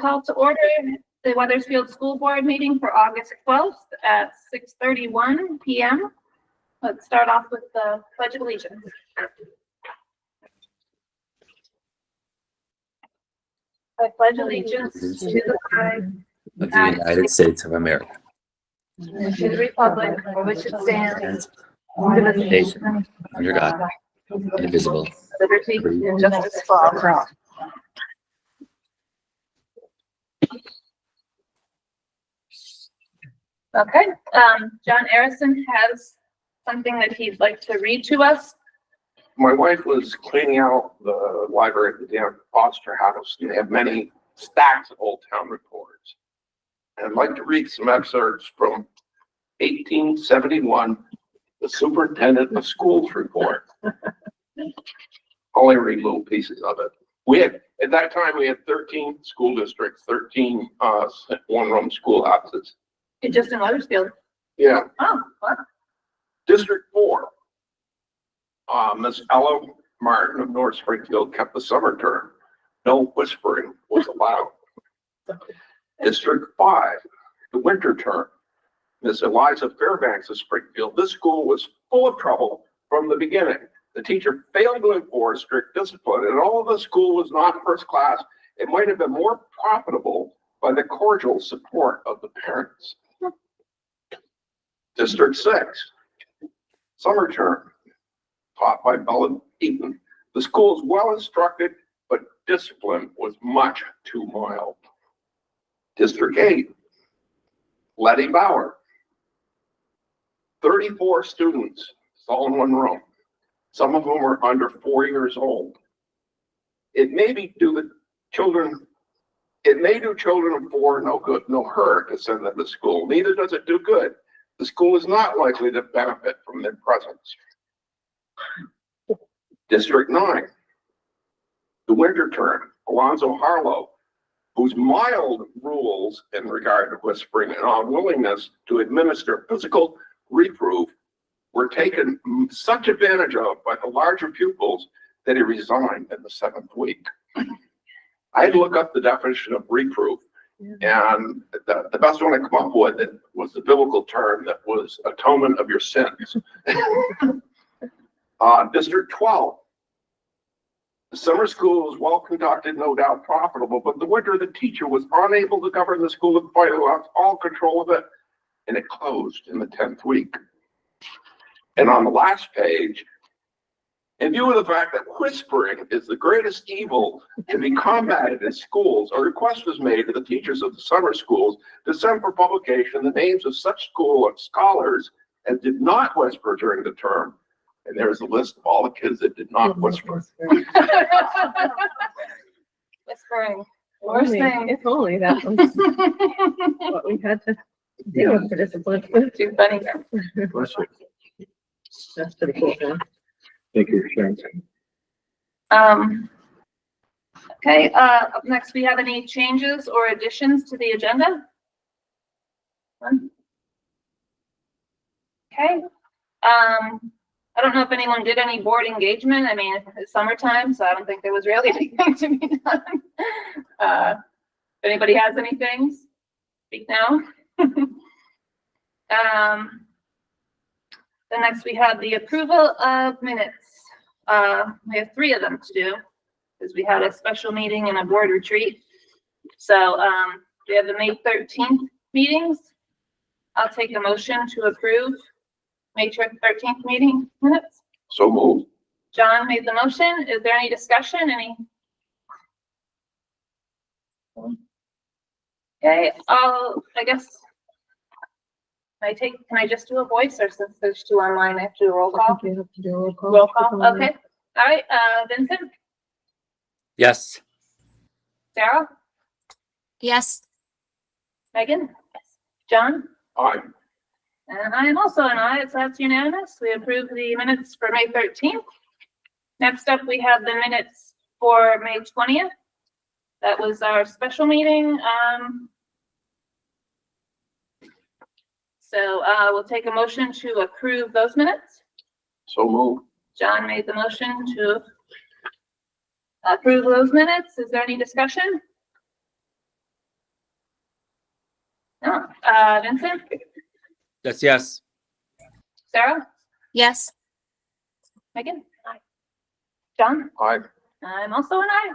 Call to order the Weathersfield School Board meeting for August 12th at 6:31 p.m. Let's start off with the Pledge of Allegiance. I pledge allegiance to the flag of the United States of America, and to the republic for which it stands, one nation, under God, indivisible. liberty and justice for all. Okay, John Arison has something that he'd like to read to us. My wife was cleaning out the library at the Dan Foster House, and they have many stacks of old town reports. And I'd like to read some excerpts from 1871, the Superintendent of Schools report. Only read little pieces of it. At that time, we had 13 school districts, 13 one-room schoolhouses. Just in Weathersfield. Yeah. Oh, wow. District 4. Miss Ella Martin of North Springfield kept the summer term. No whispering was allowed. District 5, the winter term. Miss Eliza Fairbanks of Springfield. This school was full of trouble from the beginning. The teacher failed to enforce strict discipline, and although the school was not first class, it might have been more profitable by the cordial support of the parents. District 6, summer term, taught by Bella Eaton. The school is well instructed, but discipline was much too mild. District 8, Letty Bauer. 34 students, it's all in one room. Some of them are under 4 years old. It may do children of 4 no good, no hurt to send them to school. Neither does it do good. The school is not likely to benefit from their presence. District 9, the winter term, Alonzo Harlow, whose mild rules in regard to whispering and unwillingness to administer physical reproof were taken such advantage of by the larger pupils that he resigned in the 7th week. I had to look up the definition of reproof, and the best one I come up with was the biblical term that was atonement of your sins. District 12. The summer school was well conducted, no doubt profitable, but the winter the teacher was unable to govern the school and finally lost all control of it, and it closed in the 10th week. And on the last page, in view of the fact that whispering is the greatest evil to be combated in schools, a request was made to the teachers of the summer schools to send for publication the names of such school scholars as did not whisper during the term. And there's a list of all the kids that did not whisper. Whispering. Worst thing. If only that was what we had to deal with for discipline. Too funny. That's pretty cool. Huh? Thank you, Sharon. Okay, up next, we have any changes or additions to the agenda? None? Okay. I don't know if anyone did any board engagement. I mean, it's summertime, so I don't think there was really anything to be done. If anybody has anything, speak now. Then next we have the approval of minutes. We have 3 of them to do because we had a special meeting and a board retreat. So we have the May 13th meetings. I'll take a motion to approve May 13th meeting minutes. So moved. John made the motion. Is there any discussion? Okay, I guess. Can I just do a voice, or since there's 2 online, I have to do a roll call? I think you have to do a roll call. Roll call, okay. All right, Vincent, Yes. Sarah, Yes. Megan? Yes. John? Aye. And I am also an aye, so that's unanimous. We approve the minutes for May 13th. Next up, we have the minutes for May 20th. That was our special meeting. So we'll take a motion to approve those minutes. So moved. John made the motion to approve those minutes. Is there any discussion? No. Vincent, That's yes. Sarah, Yes. Megan? Aye. John? Aye. I'm also an aye.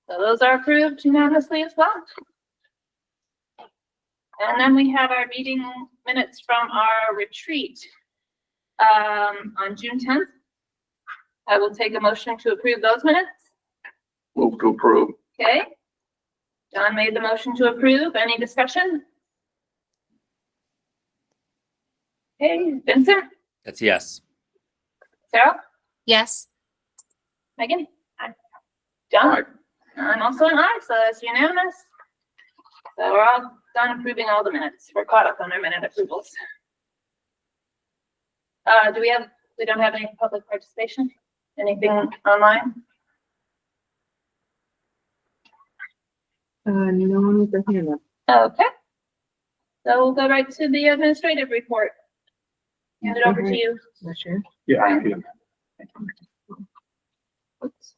So those are approved unanimously as well. And then we have our meeting minutes from our retreat on June 10th. I will take a motion to approve those minutes. Move to approve. Okay. John made the motion to approve. Any discussion? Okay, Vincent, That's yes. Sarah, Yes. Megan? Aye. John? Aye. I'm also an aye, so that's unanimous. So we're all done approving all the minutes. We're caught up on our minute approvals. We don't have any public participation? Anything online? No one with their hand up. Okay. So we'll go right to the administrative report. Hand it over to you. Not sure. Yeah. Oops.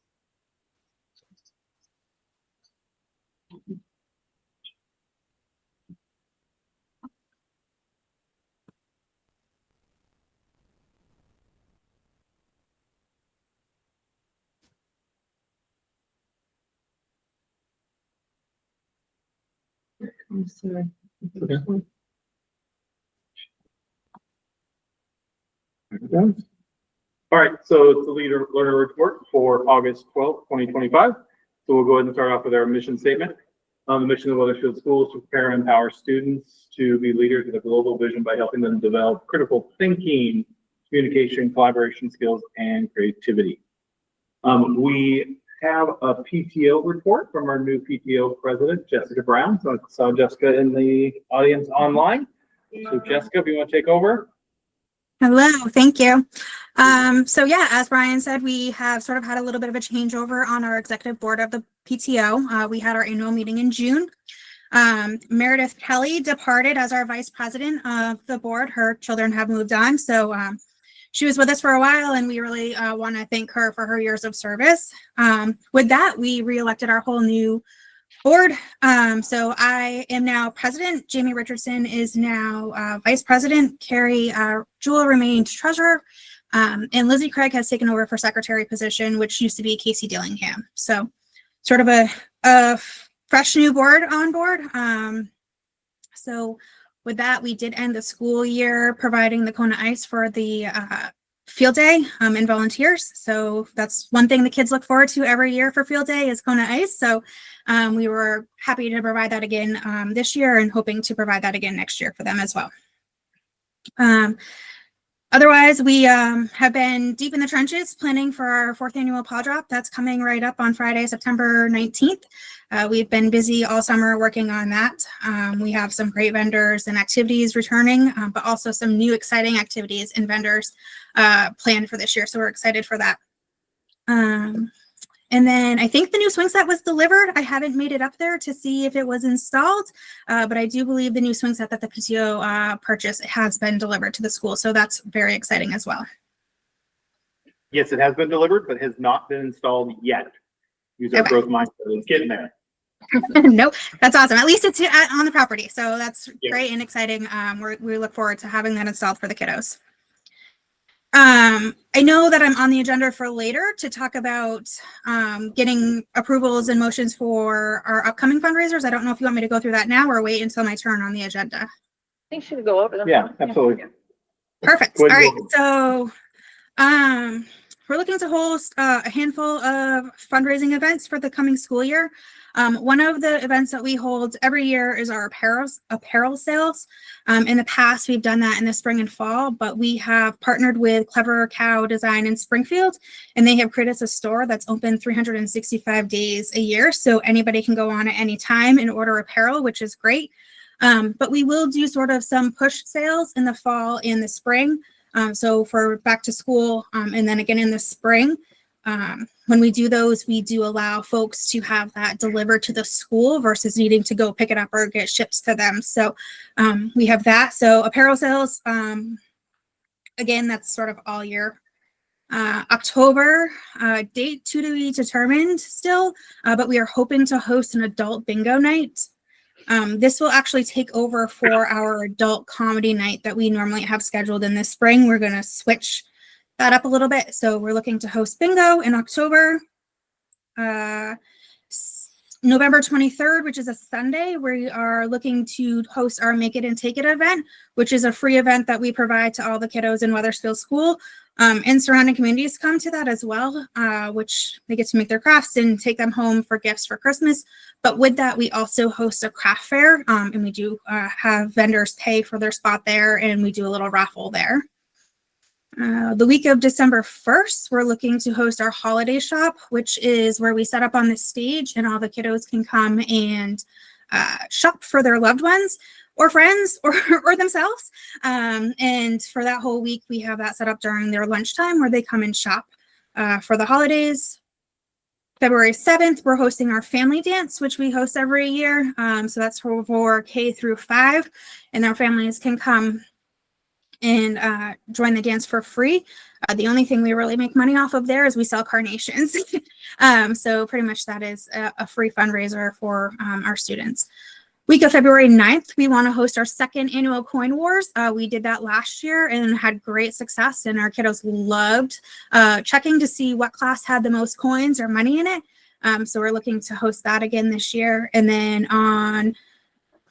I'm sorry. All right, so it's the learner report for August 12th, 2025. So we'll go ahead and start off with our mission statement. The mission of Weathersfield Schools to prepare and empower students to be leaders with a global vision by helping them develop critical thinking, communication, collaboration skills, and creativity. We have a PTO report from our new PTO president, Jessica Brown. So I saw Jessica in the audience online. So Jessica, if you want to take over. Hello, thank you. So yeah, as Brian said, we have sort of had a little bit of a changeover on our executive board of the PTO. We had our annual meeting in June. Meredith Kelly departed as our vice president of the board. Her children have moved on. So she was with us for a while, and we really want to thank her for her years of service. With that, we reelected our whole new board. So I am now president. Jamie Richardson is now vice president. Carrie Jewell remained treasurer. And Lizzie Craig has taken over for secretary position, which used to be Casey Dillingham. So sort of a fresh new board on board. So with that, we did end the school year providing the Kona Ice for the field day and volunteers. So that's one thing the kids look forward to every year for field day is Kona Ice. So we were happy to provide that again this year and hoping to provide that again next year for them as well. Otherwise, we have been deep in the trenches planning for our 4th annual paw drop. That's coming right up on Friday, September 19th. We've been busy all summer working on that. We have some great vendors and activities returning, but also some new exciting activities and vendors planned for this year. So we're excited for that. And then I think the new swing set was delivered. I haven't made it up there to see if it was installed, but I do believe the new swing set that the PTO purchased has been delivered to the school. So that's very exciting as well. Yes, it has been delivered, but has not been installed yet. Use our Okay. growth mindset. It's getting there. Nope, that's awesome. At least it's on the property. So that's Yeah. great and exciting. We look forward to having that installed for the kiddos. I know that I'm on the agenda for later to talk about getting approvals and motions for our upcoming fundraisers. I don't know if you want me to go through that now or wait until my turn on the agenda. I think she should go over them. Yeah, absolutely. Perfect. Go All ahead, right. So we're looking to host a handful of fundraising events for the coming school year. One of the events that we hold every year is our apparel sales. In the past, we've done that in the spring and fall, but we have partnered with Clever Cow Design in Springfield, and they have created a store that's open 365 days a year. So anybody can go on at any time and order apparel, which is great. But we will do sort of some push sales in the fall and the spring. So for back to school, and then again in the spring. When we do those, we do allow folks to have that delivered to the school versus needing to go pick it up or get shipped to them. So we have that. So apparel sales, again, that's sort of all year. October, date to be determined still, but we are hoping to host an adult bingo night. This will actually take over for our adult comedy night that we normally have scheduled in the spring. We're going to switch that up a little bit. So we're looking to host bingo in October. November 23rd, which is a Sunday, we are looking to host our Make It and Take It event, which is a free event that we provide to all the kiddos in Weathersfield School. And surrounding communities come to that as well, which they get to make their crafts and take them home for gifts for Christmas. But with that, we also host a craft fair, and we do have vendors pay for their spot there, and we do a little raffle there. The week of December 1st, we're looking to host our holiday shop, which is where we set up on the stage and all the kiddos can come and shop for their loved ones or friends or themselves. And for that whole week, we have that set up during their lunchtime where they come and shop for the holidays. February 7th, we're hosting our family dance, which we host every year. So that's for K through 5, and our families can come and join the dance for free. The only thing we really make money off of there is we sell carnations. So pretty much that is a free fundraiser for our students. Week of February 9th, we want to host our second annual Coin Wars. We did that last year and had great success, and our kiddos loved checking to see what class had the most coins or money in it. So we're looking to host that again this year. And then on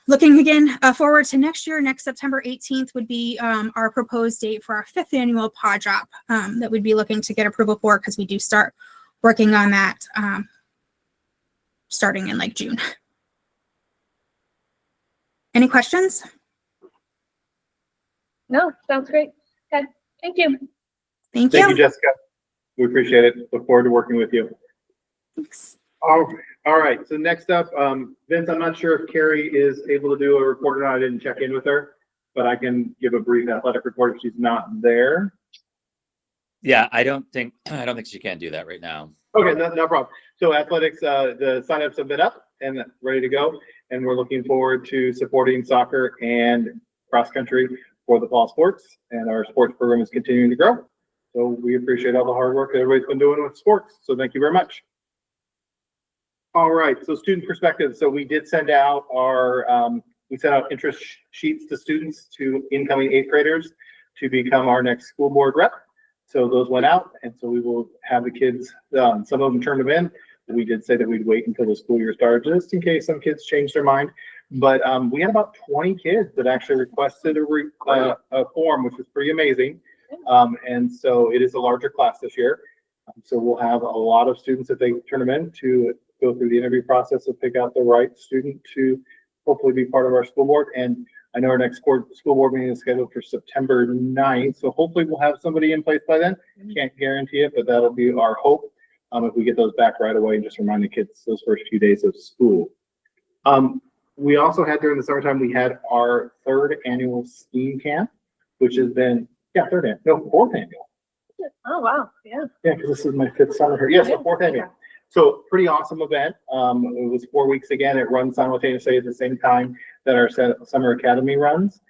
looking again forward to next year, next September 18th would be our proposed date for our 5th annual paw drop that we'd be looking to get approval for, because we do start working on that starting in like June. Any questions? No, sounds great. Okay, thank you. Thank Thank you, you. Jessica. We appreciate it. Look forward to working with you. Thanks. All right. So next up, Vince, I'm not sure if Carrie is able to do a report or not. I didn't check in with her, but I can give a brief athletic report if she's not there. Yeah, I don't think she can do that right now. Okay, no problem. So athletics, the signups have been up and ready to go, and we're looking forward to supporting soccer and cross country for the fall sports, and our sports program is continuing to grow. So we appreciate all the hard work that everybody's been doing with sports. So thank you very much. All right, so student perspective. So we did send out we sent out interest sheets to students, to incoming 8th graders, to become our next school board rep. So those went out, and so we will have the kids, some of them turned them in. We did say that we'd wait until the school year started, just in case some kids changed their mind. But we had about 20 kids that actually requested a form, which was pretty amazing. And so it is a larger class this year. So we'll have a lot of students, if they turn them in, to go through the interview process and pick out the right student to hopefully be part of our school board. And I know our next school board meeting is scheduled for September 9th. So hopefully we'll have somebody in place by then. Can't guarantee it, but that'll be our hope. If we get those back right away and just remind the kids those first few days of school. We also had during the summertime, we had our 3rd annual STEAM camp, which has been, fourth annual. Oh, wow, yeah. Yeah, because this is my 5th summer here. Yes, 4th annual. So pretty awesome event. It was 4 weeks again. It runs simultaneously at the same time that our summer academy runs.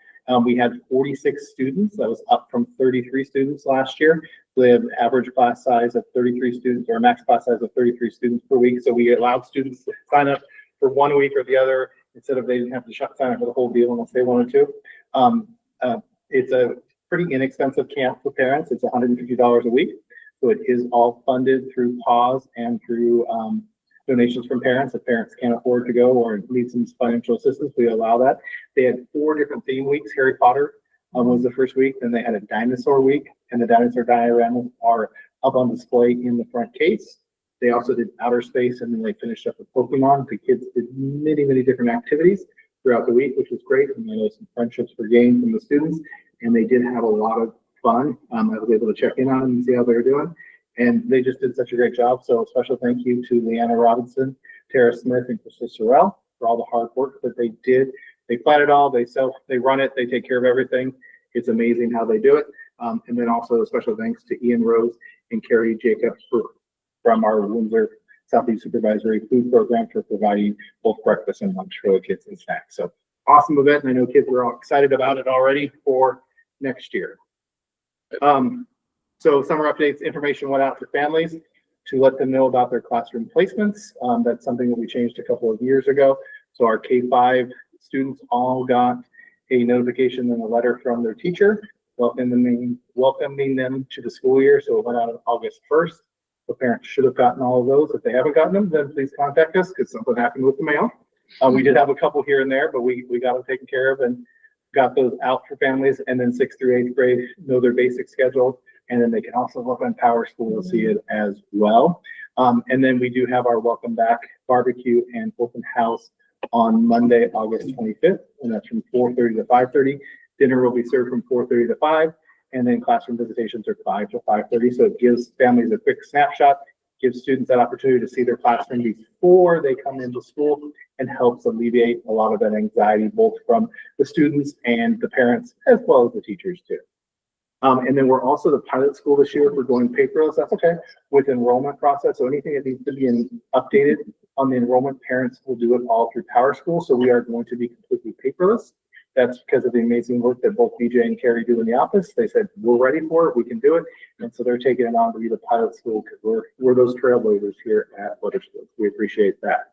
We had 46 students. That was up from 33 students last year. So they have an average class size of 33 students, or a max class size of 33 students per week. So we allowed students to sign up for 1 week or the other, instead of they didn't have to sign up for the whole deal unless they wanted to. It's a pretty inexpensive camp for parents. It's $150 a week. So it is all funded through PAWS and through donations from parents. If parents can't afford to go or need some financial assistance, we allow that. They had 4 different theme weeks. Harry Potter was the first week. Then they had a dinosaur week, and the dinosaur dioramas are up on display in the front case. They also did outer space, and then they finished up with Pokemon. The kids did many, many different activities throughout the week, which was great. And I know some friendships were gained from the students, and they did have a lot of fun. I was able to check in on them and see how they were doing, and they just did such a great job. So a special thank you to Leanna Robinson, Tara Smith, and Krista Sorrell for all the hard work that they did. They plan it all, they run it, they take care of everything. It's amazing how they do it. And then also a special thanks to Ian Rose and Carrie Jacobs from our Windsor Southeast Supervisory Food Program for providing both breakfast and lunch for the kids and snacks. So awesome event, and I know kids were all excited about it already for next year. So summer updates information went out to families to let them know about their classroom placements. That's something that we changed a couple of years ago. So our K-5 students all got a notification and a letter from their teacher welcoming them to the school year. So it went out on August 1st. The parents should have gotten all of those. If they haven't gotten them, then please contact us because something happened with the mail. We did have a couple here and there, but we got them taken care of and got those out for families. And then 6th through 8th grade know their basic schedule. And then they can also look on Power School to see it as well. And then we do have our welcome back barbecue and open house on Monday, August 25th. And that's from 4:30 to 5:30. Dinner will be served from 4:30 to 5. And then classroom visitations are 5 to 5:30. So it gives families a quick snapshot, gives students that opportunity to see their classroom before they come into school, and helps alleviate a lot of that anxiety, both from the students and the parents, as well as the teachers too. And then we're also the pilot school this year. We're going paperless, that's okay, with enrollment process. So anything that needs to be updated on the enrollment, parents will do it all through Power School. So we are going to be completely paperless. That's because of the amazing work that both BJ and Carrie do in the office. They said, we're ready for it, we can do it. And so they're taking it on to be the pilot school because we're those trailblazers here at Wethersfield. We appreciate that.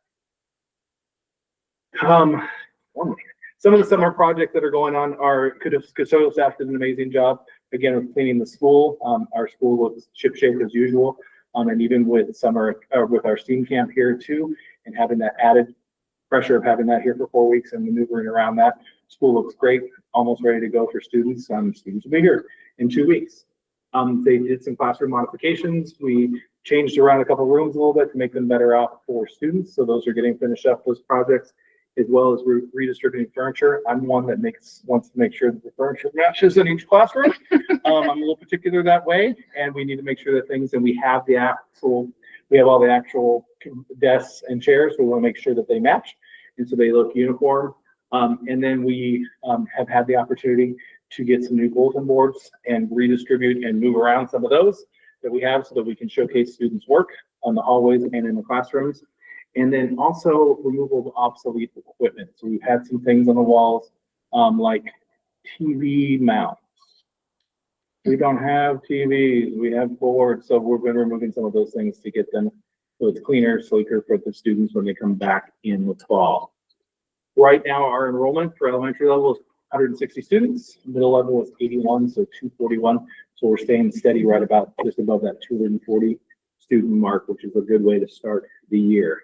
Some of the summer projects that are going on are custodial staff did an amazing job again with cleaning the school. Our school was shipshape as usual, and even with summer with our STEAM camp here too, and having that added pressure of having that here for 4 weeks and maneuvering around that. School looks great, almost ready to go for students. Students will be here in 2 weeks. They did some classroom modifications. We changed around a couple of rooms a little bit to make them better out for students. So those are getting finished up, those projects, as well as redistributing furniture. I'm one that wants to make sure that the furniture matches in each classroom. I'm a little particular that way, and we need to make sure that we have all the actual desks and chairs. We want to make sure that they match, and so they look uniform. And then we have had the opportunity to get some new bulletin boards and redistribute and move around some of those that we have so that we can showcase students' work on the hallways and in the classrooms. And then also removal of obsolete equipment. So we've had some things on the walls like TV mounts. We don't have TVs, we have boards. So we've been removing some of those things to get them so it's cleaner, sleeker for the students when they come back in the fall. Right now, our enrollment for elementary level is 160 students. Middle level is 81, so 241. So we're staying steady right about just above that 240 student mark, which is a good way to start the year.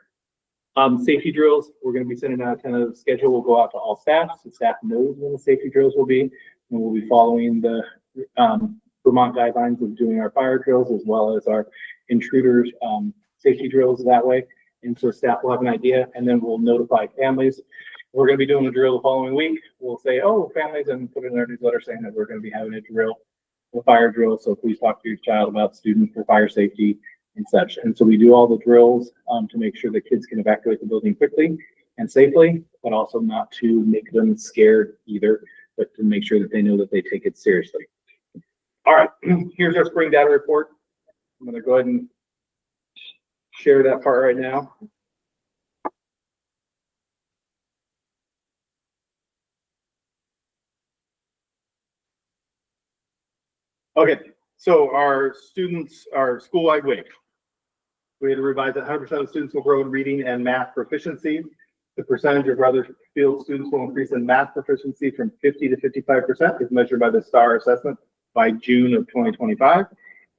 Safety drills, we're going to be sending out a tentative schedule. We'll go out to all staff, so staff knows when the safety drills will be, and we'll be following the Vermont guidelines of doing our fire drills as well as our intruders safety drills that way. And so staff will have an idea, and then we'll notify families. We're going to be doing a drill the following week. We'll say, oh, families, and put in our newsletter saying that we're going to be having a drill, a fire drill. So please talk to your child about student for fire safety and such. And so we do all the drills to make sure that kids can evacuate the building quickly and safely, but also not to make them scared either, but to make sure that they know that they take it seriously. All right, here's our spring data report. I'm going to go ahead and share that part right now. Okay, so our students, our school-wide weight. We had to revise that 100% of students will grow in reading and math proficiency. The percentage of Wethersfield students will increase in math proficiency from 50 to 55% is measured by the STAR assessment by June of 2025.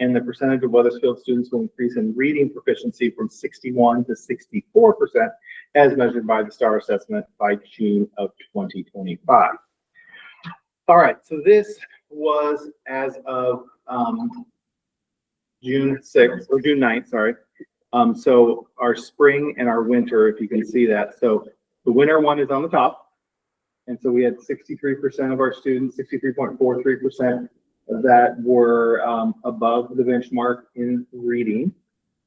And the percentage of Wethersfield students will increase in reading proficiency from 61 to 64% as measured by the STAR assessment by June of 2025. All right, so this was as of June 6th or June 9th, sorry. So our spring and our winter, if you can see that. So the winter one is on the top. And so we had 63% of our students, 63.43% that were above the benchmark in reading.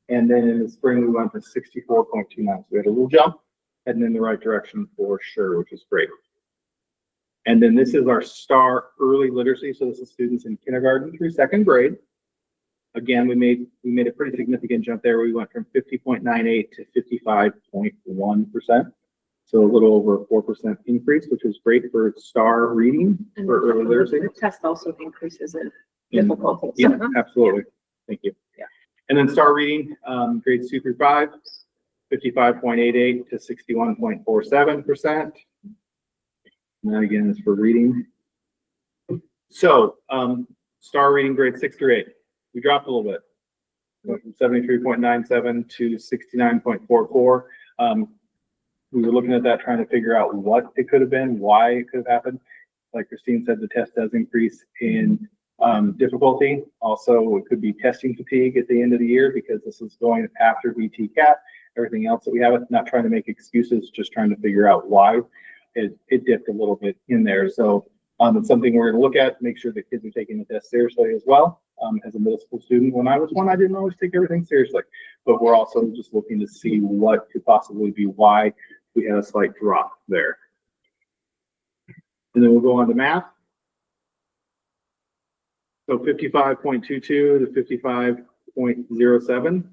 And then in the spring, we went to 64.29. So we had a little jump heading in the right direction for sure, which is great. And then this is our STAR early literacy. So this is students in kindergarten through second grade. Again, we made a pretty significant jump there. We went from 50.98 to 55.1%. So a little over a 4% increase, which is great for STAR reading for early literacy. The test also increases in difficulty. Yeah, absolutely. Thank you. Yeah. And then STAR reading, grades 2 through 5. 55.88 to 61.47%. And that again is for reading. So, star reading grade 6 through 8. We dropped a little bit. We went from 73.97 to 69.44. We were looking at that, trying to figure out what it could have been, why it could have happened. Like Christine said, the test does increase in difficulty. Also, it could be testing fatigue at the end of the year because this is going after VTCAT, everything else that we have. Not trying to make excuses, just trying to figure out why it dipped a little bit in there. So it's something we're going to look at, make sure that kids are taking the test seriously as well. As a middle school student, when I was one, I didn't always take everything seriously, but we're also just looking to see what could possibly be why we had a slight drop there. And then we'll go on to math. So 55.22 to 55.07.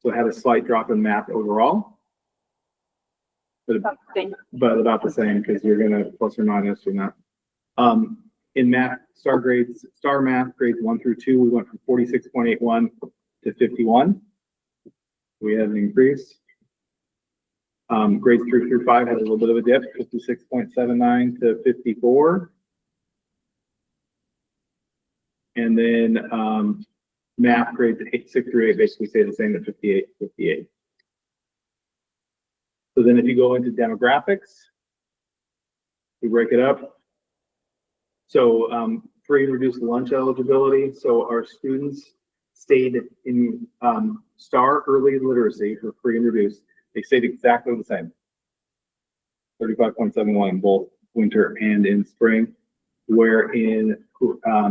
So it had a slight drop in math overall. But about the same, because you're gonna plus or minus or not. In math, star math grades 1 through 2, we went from 46.81 to 51. We had an increase. Grades 3 through 5 had a little bit of a dip, 56.79 to 54. And then math grades 6 through 8 basically stay the same at 58. So then if you go into demographics, we break it up. So free and reduced lunch eligibility. So our students stayed in STAR early literacy for free and reduced. They stayed exactly the same. 35.71 in both winter and in spring. Where in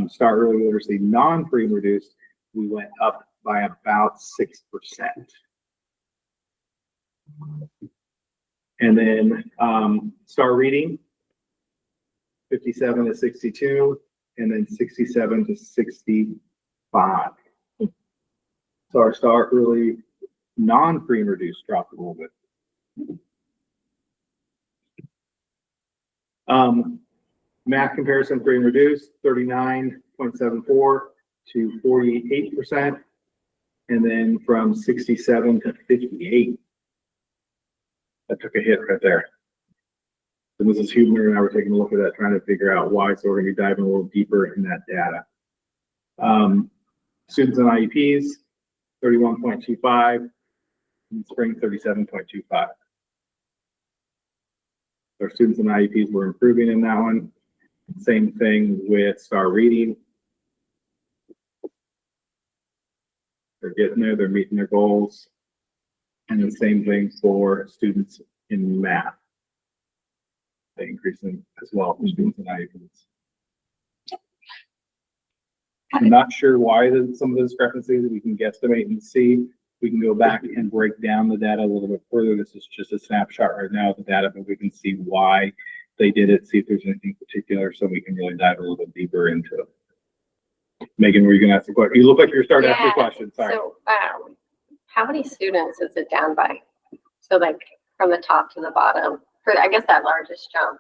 STAR early literacy non-free and reduced, we went up by about 6%. And then STAR reading, 57 to 62, and then 67 to 65. So our STAR early non-free and reduced dropped a little bit. Math comparison free and reduced, 39.74 to 48%, and then from 67 to 58. That took a hit right there. So Mrs. Huebner and I were taking a look at that, trying to figure out why. So we're going to be diving a little deeper in that data. Students and IEPs, 31.25, in spring, 37.25. Our students and IEPs were improving in that one. Same thing with STAR reading. They're getting there, they're meeting their goals. And the same thing for students in math. They increase in as well for students and IEPs. I'm not sure why some of the discrepancies we can guesstimate and see. We can go back and break down the data a little bit further. This is just a snapshot right now of the data, but we can see why they did it, see if there's anything particular, so we can really dive a little bit deeper into it. Megan, were you going to ask the question? You look like you're starting to ask your question. Sorry. So, how many students is it down by? So, like from the top to the bottom, for I guess that largest jump.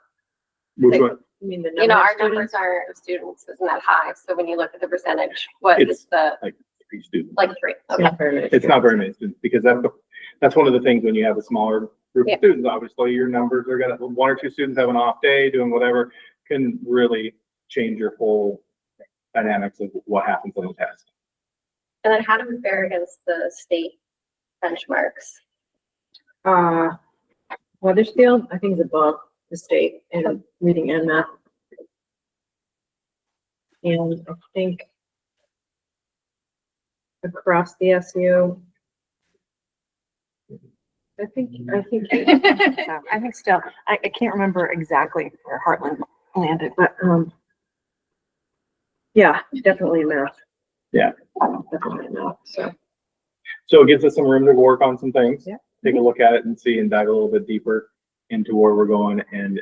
Which one? You mean the You know, number our of numbers students? are students isn't that high. So when you look at the percentage, what It's is the like 3 students. like 3? Okay. Not very many. It's not very many students because that's one of the things when you have a smaller group Yeah. of students. Obviously, your numbers are gonna 1 or 2 students have an off day doing whatever can really change your whole dynamics of what happens on the test. And then how do we fare against the state benchmarks? Weathersfield, I think, is above the state in reading and math. And I think across the SU, I think, I think still, I can't remember exactly where Heartland landed. but, yeah, definitely in math. Yeah. Definitely in math, so. So it gives us some room to work on some things. Yeah. Take a look at it and see and dive a little bit deeper into where we're going, and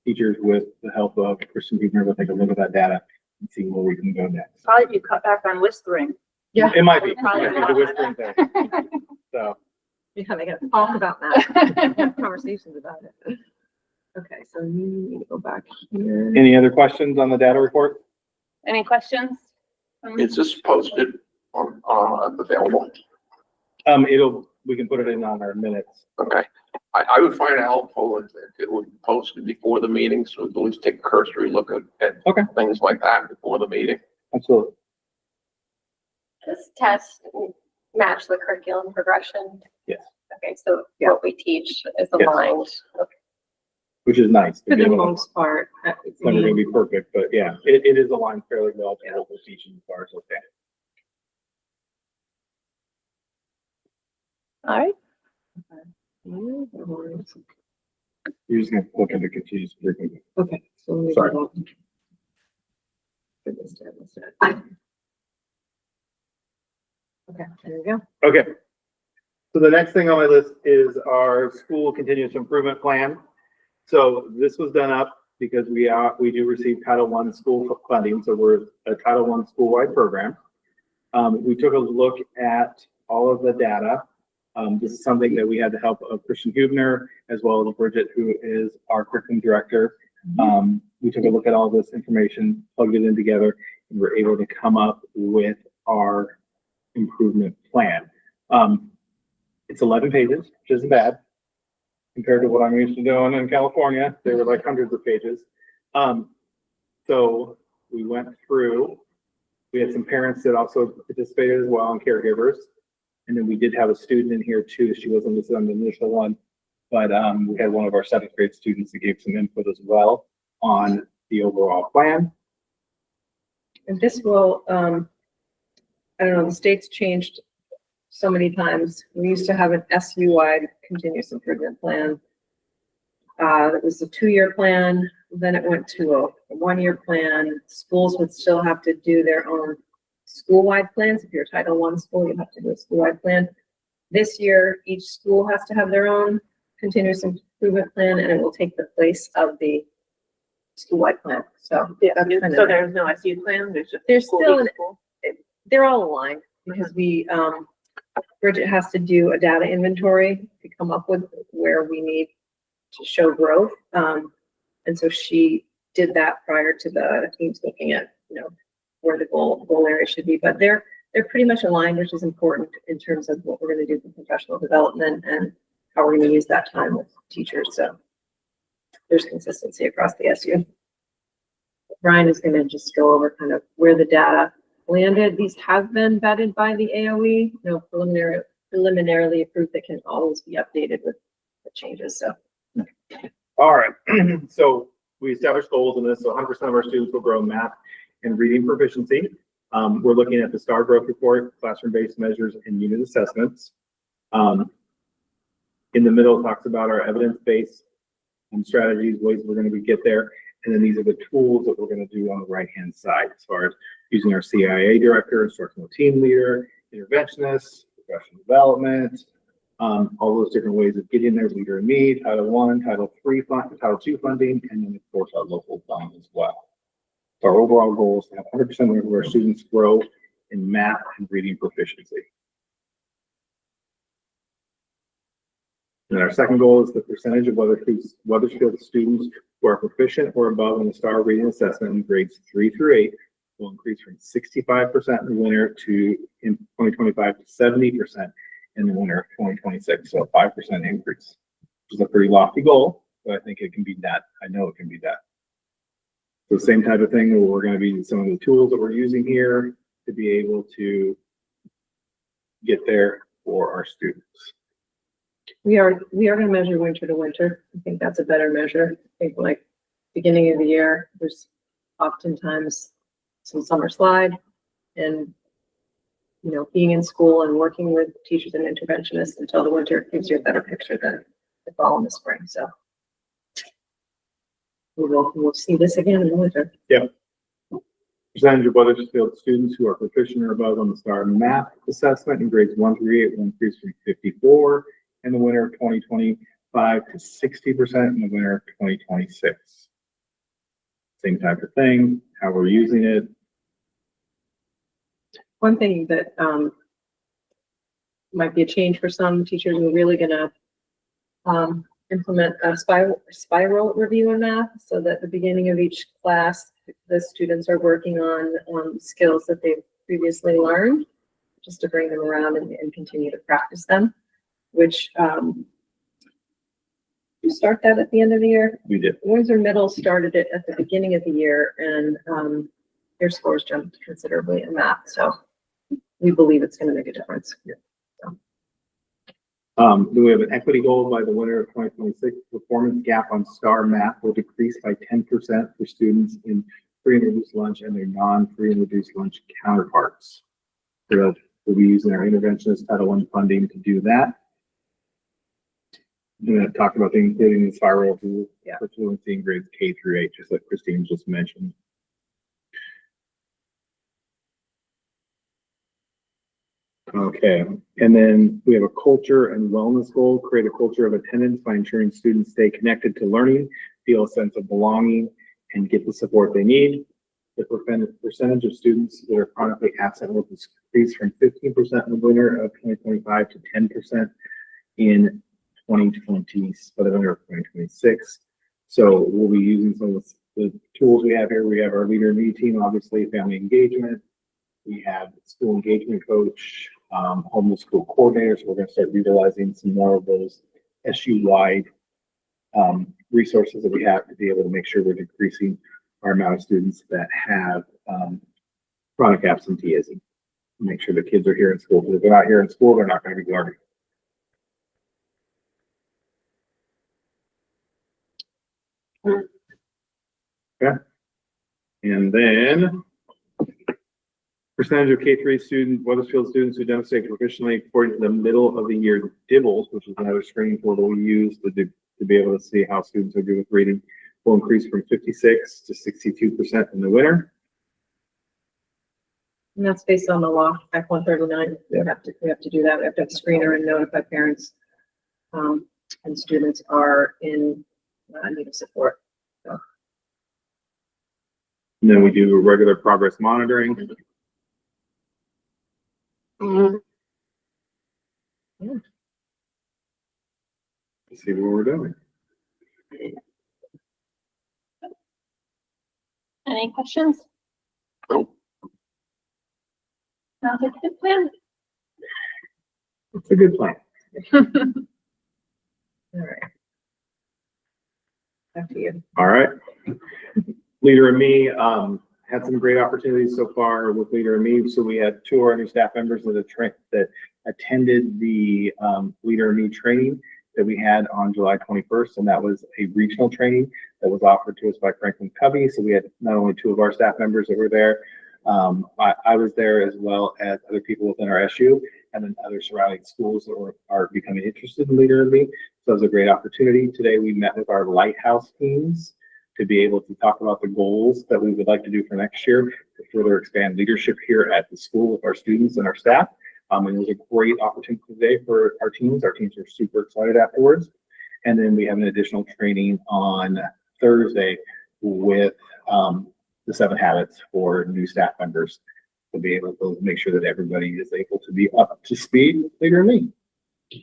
teachers with the help of Kristen Huebner will take a look at that data and see where we can go next. Probably if you cut back on whispering. Yeah. It might be. Probably There's a whispering thing. So Yeah, they gotta talk about that, have conversations about it. Okay, so you need to go back here. any other questions on the data report? Any questions? Is this posted on, available? It'll we can put it in on our minutes. Okay. I would find it helpful if it would be posted before the meeting, so at least take a cursory look at Okay. things like that before the meeting. Absolutely. This test match the curriculum progression? Yes. Okay, so Yeah. what we teach is Yes. aligned. Okay. Which is nice. to For be the able to- most part. It's never gonna be perfect, but yeah, it is aligned fairly well to what we're teaching as far as okay. All right. You're just gonna look at the continuous curriculum. Okay, so. let me Sorry. go back. For this tab instead. Okay, there we go. Okay. So the next thing on my list is our school continuous improvement plan. So this was done up because we do receive Title I school funding, so we're a Title I school-wide program. We took a look at all of the data. This is something that we had the help of Christian Hubner as well as Bridget, who is our curriculum director. We took a look at all this information, plugged it in together, and we're able to come up with our improvement plan. It's 11 pages, which isn't bad compared to what I'm used to doing in California. They were like hundreds of pages. So we went through, we had some parents that also participated as well, and caregivers. And then we did have a student in here too. She wasn't listed on the initial one, but we had one of our 7th grade students that gave some input as well on the overall plan. And this will, I don't know, the state's changed so many times. We used to have an SU-wide continuous improvement plan. It was a 2-year plan, then it went to a 1-year plan. Schools would still have to do their own school-wide plans. If you're a Title I school, you have to do a school-wide plan. This year, each school has to have their own continuous improvement plan, and it will take the place of the school-wide plan. So Yeah, that's kind so of- there's no SU plan, there's just. There's school still to an- school. they're all aligned because we, Bridget has to do a data inventory to come up with where we need to show growth. And so she did that prior to the teams looking at, where the goal area should be, but they're pretty much aligned, which is important in terms of what we're going to do for professional development and how we're going to use that time with teachers. So there's consistency across the SU. Brian is going to just go over kind of where the data landed. These have been vetted by the AOE, preliminarily approved, that can always be updated with the changes. So All right, so we established goals in this, so 100% of our students will grow math and reading proficiency. We're looking at the STAR growth report, classroom-based measures, and unit assessments. In the middle, it talks about our evidence-based strategies, ways we're going to get there. And then these are the tools that we're going to do on the right-hand side, as far as using our CIA director, instructional team leader, interventionists, professional development, all those different ways of getting there, Leader in Me, Title I, Title III, Title II funding, and then of course our local fund as well. So our overall goal is to have 100% of our students grow in math and reading proficiency. And our second goal is the percentage of Weathersfield students who are proficient or above in the STAR reading assessment in grades 3 through 8 will increase from 65% in the winter in 2025 to 70% in the winter of 2026. So a 5% increase, which is a pretty lofty goal, but I think it can be done. I know it can be done. So same type of thing, where we're going to be some of the tools that we're using here to be able to get there for our students. we are going to measure winter to winter. I think that's a better measure. I think like beginning of the year, there's oftentimes some summer slide, and being in school and working with teachers and interventionists until the winter gives you a better picture than the fall and the spring. So we'll see this again in the winter. Percentage of Weathersfield students who are proficient or above on the STAR math assessment in grades 1 through 8 will increase from 54 in the winter of 2025 to 60% in the winter of 2026. Same type of thing, how we're using it. One thing that might be a change for some teachers, we're really going to implement a spiral review in math, so that at the beginning of each class, the students are working on skills that they've previously learned, just to bring them around and continue to practice them. which, you start that at the end of the year? We did. Windsor Middle started it at the beginning of the year, and their scores jumped considerably in that, so we believe it's gonna make a difference. Then we have an equity goal by the winter of 2026. Performance gap on STAR math will decrease by 10% for students in free and reduced lunch and their non-free and reduced lunch counterparts. So we'll be using our interventionist Title I funding to do that. And I've talked about including the spiral for fluency in grades K through 8, just like Christine just mentioned. Okay, and then we have a culture and wellness goal, create a culture of attendance by ensuring students stay connected to learning, feel a sense of belonging, and get the support they need. The percentage of students that are chronically absent will decrease from 15% in the winter of 2025 to 10% in 2020, by the winter of 2026. So we'll be using some of the tools we have here. We have our Leader in Me team, obviously family engagement. We have school engagement coach, homeless school coordinators. We're going to start utilizing some more of those SU-wide resources that we have to be able to make sure we're decreasing our amount of students that have chronic absenteeism. Make sure the kids are here in school. Because if they're not here in school, they're not going to be learning. Okay. And then percentage of K-3 student, Weathersfield students who demonstrate proficiently according to the middle of the year DIBELS, which is another screening tool that we use to be able to see how students are doing with reading, will increase from 56 to 62% in the winter. And that's based on the law, Act 139. We have to do that. We have to have a screener and notify parents. And students are in need of support. So. And then we do regular progress monitoring. Mhm. Yeah. See what we're doing. Any questions? Nope. Sounds like a good plan. It's a good plan. All right. Back to you. All right. Leader and Me had some great opportunities so far with Leader and Me. So we had 2 of our new staff members that attended the Leader and Me training that we had on July 21st, and that was a regional training that was offered to us by Franklin Covey. So we had not only 2 of our staff members that were there, I was there as well as other people within our SU, and then other surrounding schools that are becoming interested in Leader and Me. So it was a great opportunity. Today we met with our Lighthouse teams to be able to talk about the goals that we would like to do for next year to further expand leadership here at the school with our students and our staff. And it was a great opportunity today for our teams. Our teams are super excited afterwards. And then we have an additional training on Thursday with the 7 habits for new staff members to be able to make sure that everybody is able to be up to speed with Leader and Me.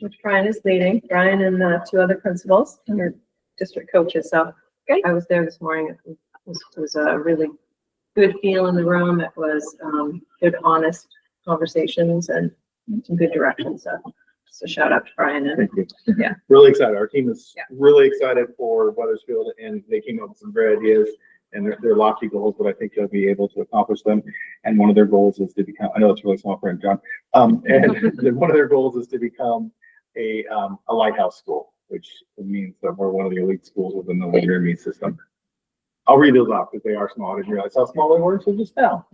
Which Brian is leading. Brian and 2 other principals and their district coaches. So Great. I was there this morning. It was a really good feel in the room. It was good, honest conversations and some good direction. So just a shout out to Brian. And Thank you. Yeah. Really excited. Our team is Yeah. really excited for Weathersfield, and they came up with some great ideas and their lofty goals, but I think they'll be able to accomplish them. And one of their goals is to become, I know it's really small for him, John. And one of their goals is to become a lighthouse school, which means that we're one of the elite schools within the Leader and Me system. I'll read those off because they are small. I didn't realize how small they were until just now.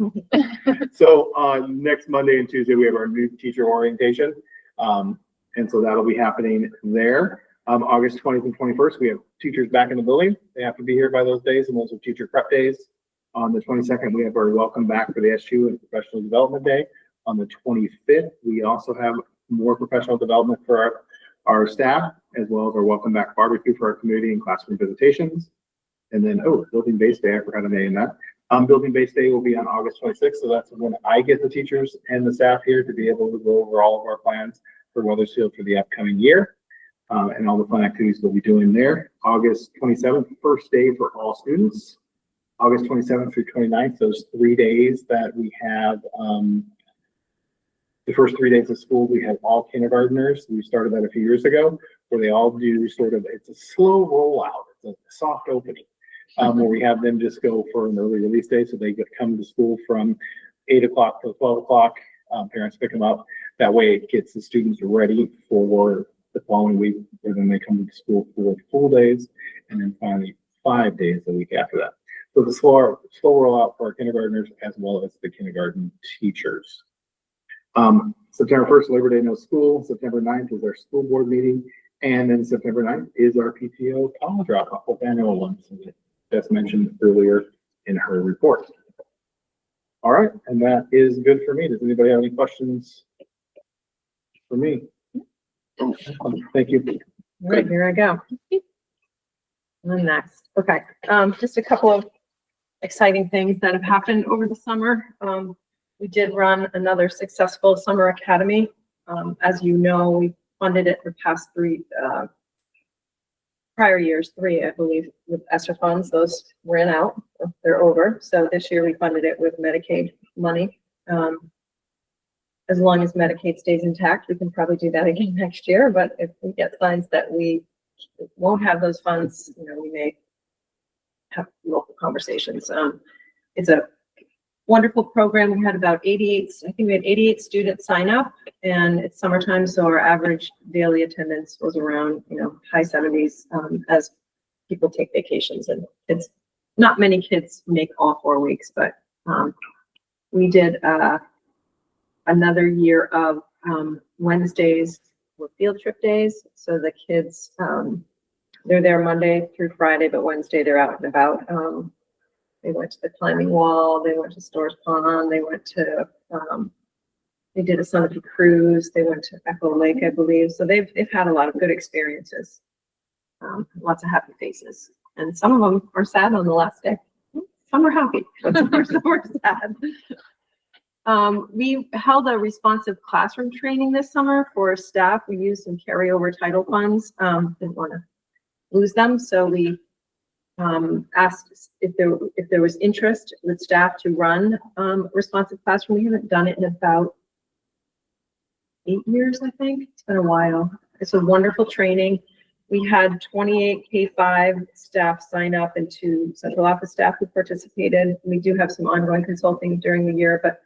So next Monday and Tuesday, we have our new teacher orientation. And so that'll be happening there. August 20th and 21st, we have teachers back in the building. They have to be here by those days, and those are teacher prep days. On the 22nd, we have our welcome back for the SU and professional development day. On the 25th, we also have more professional development for our staff, as well as our welcome back barbecue for our community and classroom visitations. And then, building-based day, I forgot to name that. Building-based day will be on August 26th, so that's when I get the teachers and the staff here to be able to go over all of our plans for Weathersfield for the upcoming year, and all the fun activities we'll be doing there. August 27th, first day for all students. August 27th through 29th, those 3 days that we have The first 3 days of school, we had all kindergartners. We started that a few years ago, where they all do sort of, it's a slow rollout. It's a soft opening, where we have them just go for an early release day. So they come to school from 8 o'clock to 12 o'clock. Parents pick them up. That way it gets the students ready for the following week, where then they come to school for full days, and then finally 5 days a week after that. So the slow rollout for our kindergartners as well as the kindergarten teachers. September 1st, Labor Day, no school. September 9th is our school board meeting. And then September 9th is our PTO college drop-off annual one, as mentioned earlier in her report. All right, and that is good for me. Does anybody have any questions for me? Thank you. All right, here I go. And then next, okay, just a couple of exciting things that have happened over the summer. We did run another successful summer academy. As you know, we funded it the past prior years, three, I believe, with ESSER funds. Those ran out, they're over. So this year we funded it with Medicaid money. As long as Medicaid stays intact, we can probably do that again next year. But if we get signs that we won't have those funds, we may have local conversations. It's a wonderful program. We had about 88 students sign up, and it's summertime, so our average daily attendance was around, high 70s as people take vacations. And it's not many kids make all 4 weeks, but we did another year of Wednesdays were field trip days. So the kids, they're there Monday through Friday, but Wednesday they're out and about. They went to the climbing wall, they went to Storrs Pond, they went to, they did a Sunapee cruise, they went to Echo Lake, I believe. So they've had a lot of good experiences, lots of happy faces. And some of them are sad on the last day. Some are happy, but some are sad. We held a responsive classroom training this summer for staff. We used some carryover title funds, didn't want to lose them. So we asked if there was interest with staff to run responsive classroom. We haven't done it in about 8 years, I think. It's been a while. It's a wonderful training. We had 28 K-5 staff sign up and 2 central office staff who participated. We do have some ongoing consulting during the year, but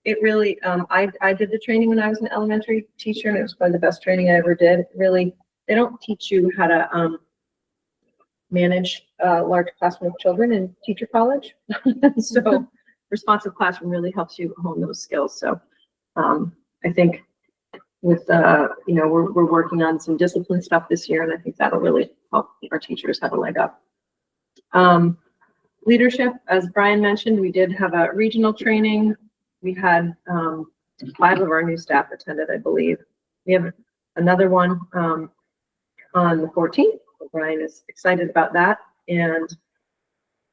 it really, I did the training when I was an elementary teacher, and it was probably the best training I ever did. Really, they don't teach you how to manage a large classroom of children in teacher college. So responsive classroom really helps you hone those skills. So I think with, we're working on some discipline stuff this year, and I think that'll really help our teachers have a leg up. Leadership, as Brian mentioned, we did have a regional training. We had 5 of our new staff attended, I believe. We have another one on the 14th. Brian is excited about that. And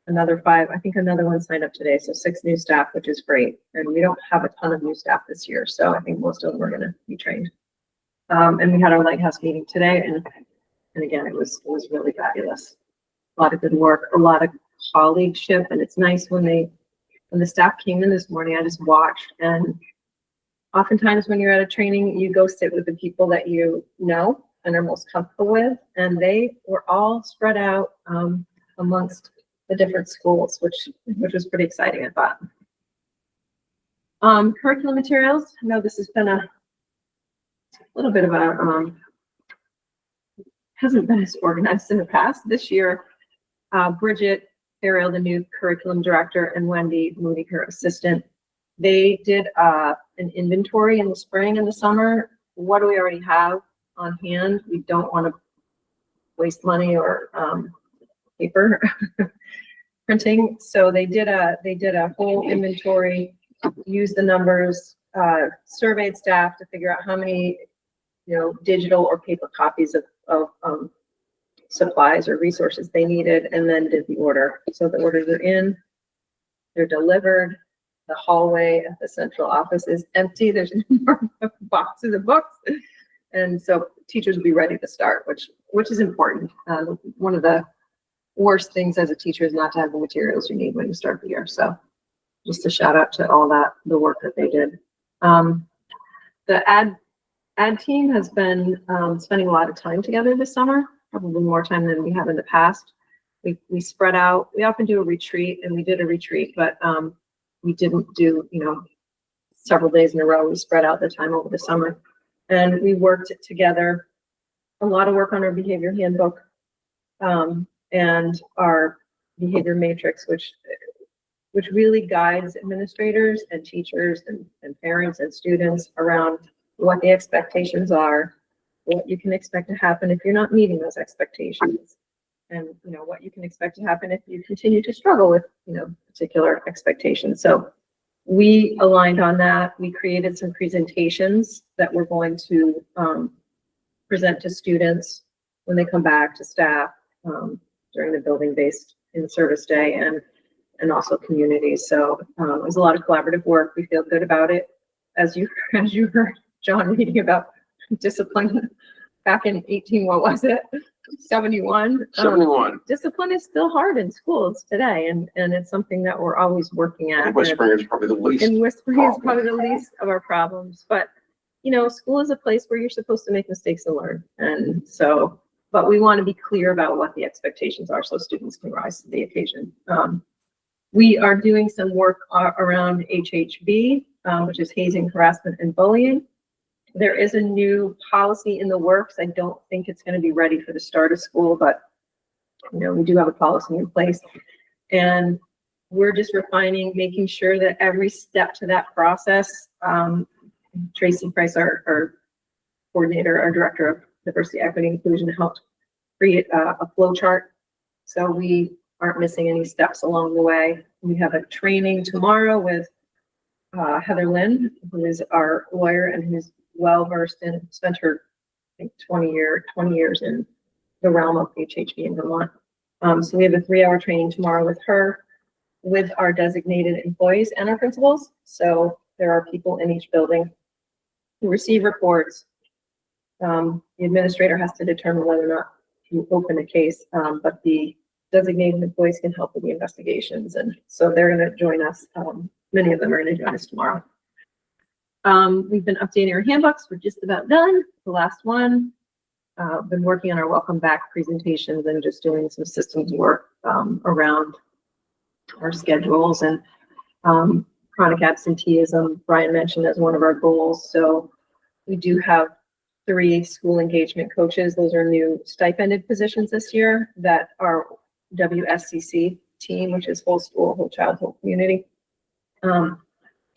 another 5, I think another one signed up today. So 6 new staff, which is great. And we don't have a ton of new staff this year. So I think most of them are going to be trained. And we had our Lighthouse meeting today. And again, it was really fabulous. A lot of good work, a lot of colleagueship. And it's nice when the staff came in this morning, I just watched. And oftentimes when you're at a training, you go sit with the people that you know and are most comfortable with, and they were all spread out amongst the different schools, which was pretty exciting, I thought. Curriculum materials. I know this has been a little bit of a hasn't been as organized in the past. This year, Bridget Farrell, the new curriculum director, and Wendy Moody, her assistant, they did an inventory in the spring and the summer. What do we already have on hand? We don't want to waste money or paper printing. So they did a whole inventory, used the numbers, surveyed staff to figure out how many, digital or paper copies of supplies or resources they needed, and then did the order. So the orders are in, they're delivered. The hallway at the central office is empty. There's more boxes of books. And so teachers will be ready to start, which is important. One of the worst things as a teacher is not to have the materials you need when you start the year. So just a shout out to all the work that they did. The ad team has been, spending a lot of time together this summer, probably more time than we have in the past. We spread out, we often do a retreat, and we did a retreat, but, we didn't do, several days in a row. We spread out the time over the summer. And we worked together, a lot of work on our behavior handbook, and our behavior matrix, which really guides administrators and teachers and parents and students around what the expectations are, what you can expect to happen if you're not meeting those expectations, and what you can expect to happen if you continue to struggle with particular expectations. So we aligned on that. We created some presentations that we're going to present to students when they come back, to staff during the building-based in-service day, and also communities. So it was a lot of collaborative work. We feel good about it. As you heard John reading about discipline back in 71. 71. Discipline is still hard in schools today, and it's something that we're always working at. And West Spring is probably the least. And West Spring is probably the least of our problems, but school is a place where you're supposed to make mistakes and learn. And so, but we want to be clear about what the expectations are so students can rise to the occasion. We are doing some work around HHB, which is hazing, harassment, and bullying. There is a new policy in the works. I don't think it's going to be ready for the start of school, but we do have a policy in place, and we're just refining, making sure that every step to that process. Tracy Price, our coordinator, our director of diversity, equity, inclusion, helped create a flow chart, so we aren't missing any steps along the way. We have a training tomorrow with Heather Lynn, who is our lawyer and who's well-versed in, spent her, I think, 20 years in the realm of HHB in Vermont. So we have a 3-hour training tomorrow with her, with our designated employees and our principals. So there are people in each building who receive reports. The administrator has to determine whether or not to open a case, but the designated employees can help with the investigations. And so they're going to join us. Many of them are going to join us tomorrow. We've been updating our handbooks. We're just about done. The last one. Been working on our welcome back presentations and just doing some systems work around our schedules and chronic absenteeism. Brian mentioned as one of our goals. So we do have 3 school engagement coaches. Those are new stipended positions this year that are WSCC team, which is whole school, whole child, whole community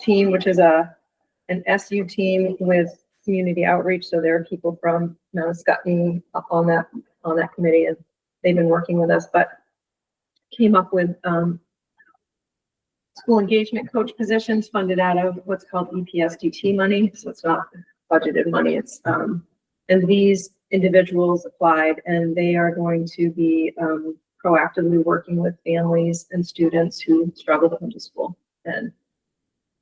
team, which is an SU team with community outreach. So there are people from Mount Scottney up on that committee, and they've been working with us, but came up with school engagement coach positions funded out of what's called EPSDT money. So it's not budgeted money. It's and these individuals applied, and they are going to be proactively working with families and students who struggle to come to school, and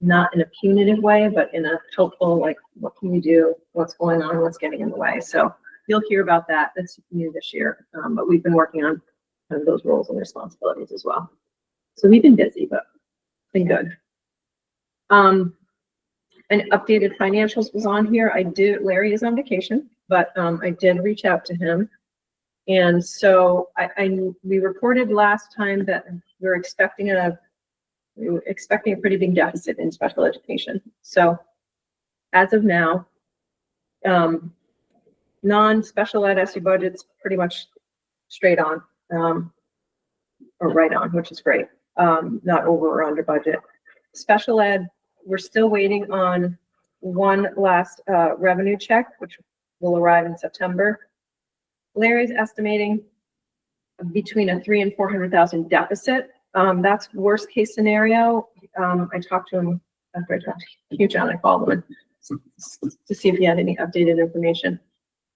not in a punitive way, but in a helpful, like, what can you do? What's going on? What's getting in the way? So you'll hear about that. That's new this year, but we've been working on kind of those roles and responsibilities as well. So we've been busy, but been good. And updated financials was on here. Larry is on vacation, but I did reach out to him. And so we reported last time that we were expecting a pretty big deficit in special education. So as of now, non-special ed SU budget's pretty much straight on, or right on, which is great. Not over or under budget. Special ed, we're still waiting on one last revenue check, which will arrive in September. Larry's estimating between a $300,000 and $400,000 deficit. That's worst case scenario. I talked to him after I talked to you, John. I called him to see if he had any updated information,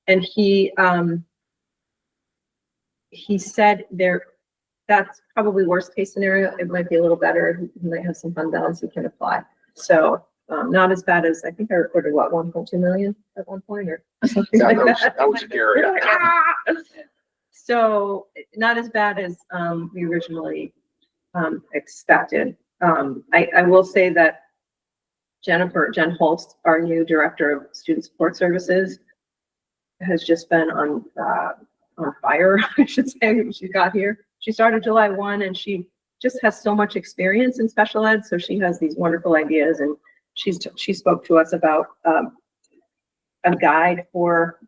and he said that's probably worst case scenario. It might be a little better. He might have some fund balance he can apply. So not as bad as, I think I recorded, what, 1.2 million at one point or something like that. That was scary. So not as bad as we originally expected. I will say that Jen Holst, our new Director of Student Support Services, has just been on fire, I should say, when she got here. She started July 1 and she just has so much experience in special ed. So she has these wonderful ideas, and she spoke to us about a guide for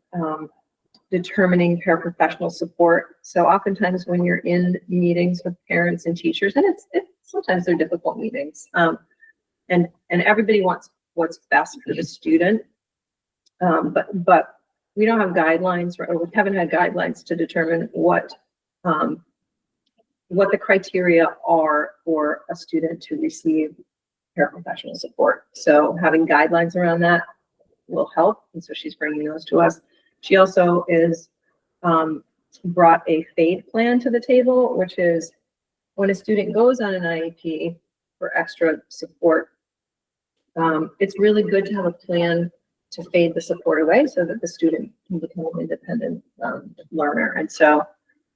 determining paraprofessional support. So oftentimes when you're in meetings with parents and teachers, and it's sometimes they're difficult meetings, and everybody wants what's best for the student, but we don't have guidelines, or we haven't had guidelines to determine what the criteria are for a student to receive paraprofessional support. So having guidelines around that will help, and so she's bringing those to us. She also is brought a FADE plan to the table, which is when a student goes on an IEP for extra support, it's really good to have a plan to fade the support away so that the student can become an independent learner. And so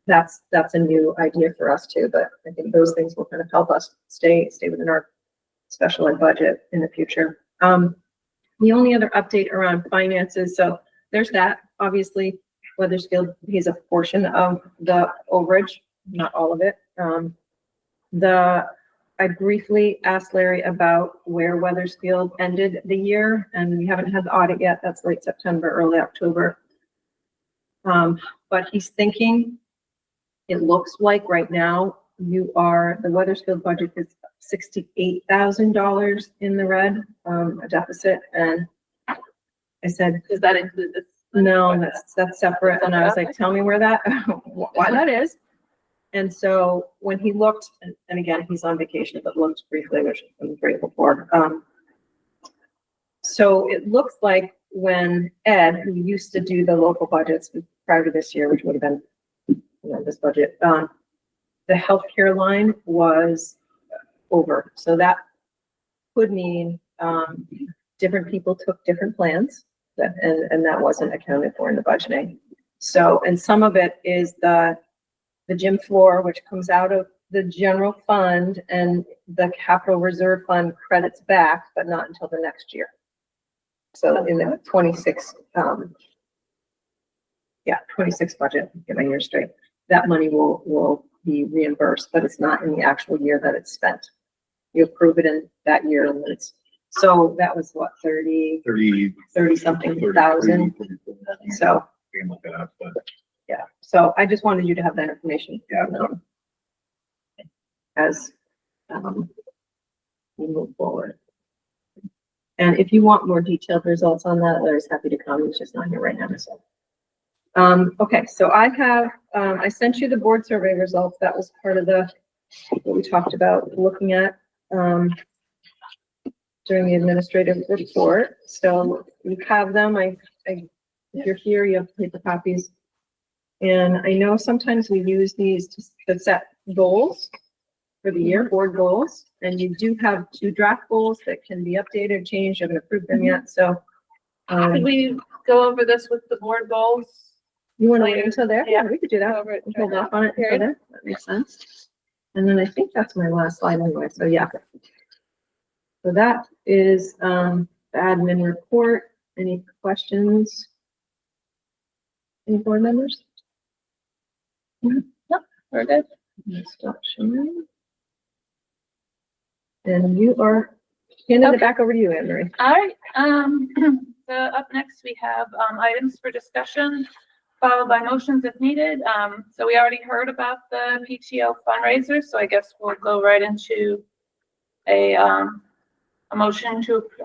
that's a new idea for us too, but I think those things will kind of help us stay within our special ed budget in the future. The only other update around finances, so there's that. Obviously, Weathersfield pays a portion of the overage, not all of it. I briefly asked Larry about where Weathersfield ended the year, and we haven't had the audit yet. That's late September, early October. But he's thinking, it looks like right now the Weathersfield budget is $68,000 in the red, a deficit. And I said, Does that include this? no, that's separate. And I was like, tell me why that is. And so when he looked, and again, he's on vacation, but looked briefly, which I'm grateful for. So it looks like when Ed, who used to do the local budgets prior to this year, which would have been this budget, the healthcare line was over. So that could mean different people took different plans, and that wasn't accounted for in the budgeting. So, and some of it is the gym floor, which comes out of the general fund, and the capital reserve fund credits back, but not until the next year. So in the 26 budget, get my years straight, that money will be reimbursed, but it's not in the actual year that it's spent. You approve it in that year, and it's, so that was what, 30 something thousand. So, yeah, so I just wanted you to have that information. Yeah. As we move forward. And if you want more detailed results on that, Larry's happy to come. He's just not here right now, so. Okay, so I have, I sent you the board survey results. That was part of what we talked about looking at during the administrative report. So you have them. If you're here, you have paper copies. And I know sometimes we use these to set goals for the year, board goals. And you do have 2 draft goals that can be updated, changed. I haven't approved them yet. So Could we go over this with the board goals? you want to wait until there? Yeah. We could do that. Over it We'll hold during off on it until there. That makes sense. And then I think that's my last slide anyway. So yeah. So that is the admin report. Any questions? Any board members? We're good. Stop sharing. And you are handing it back over to you, Anne Marie. All right, so up next we have, items for discussion, followed by motions if needed. So we already heard about the PTO fundraiser, so I guess we'll go right into I'll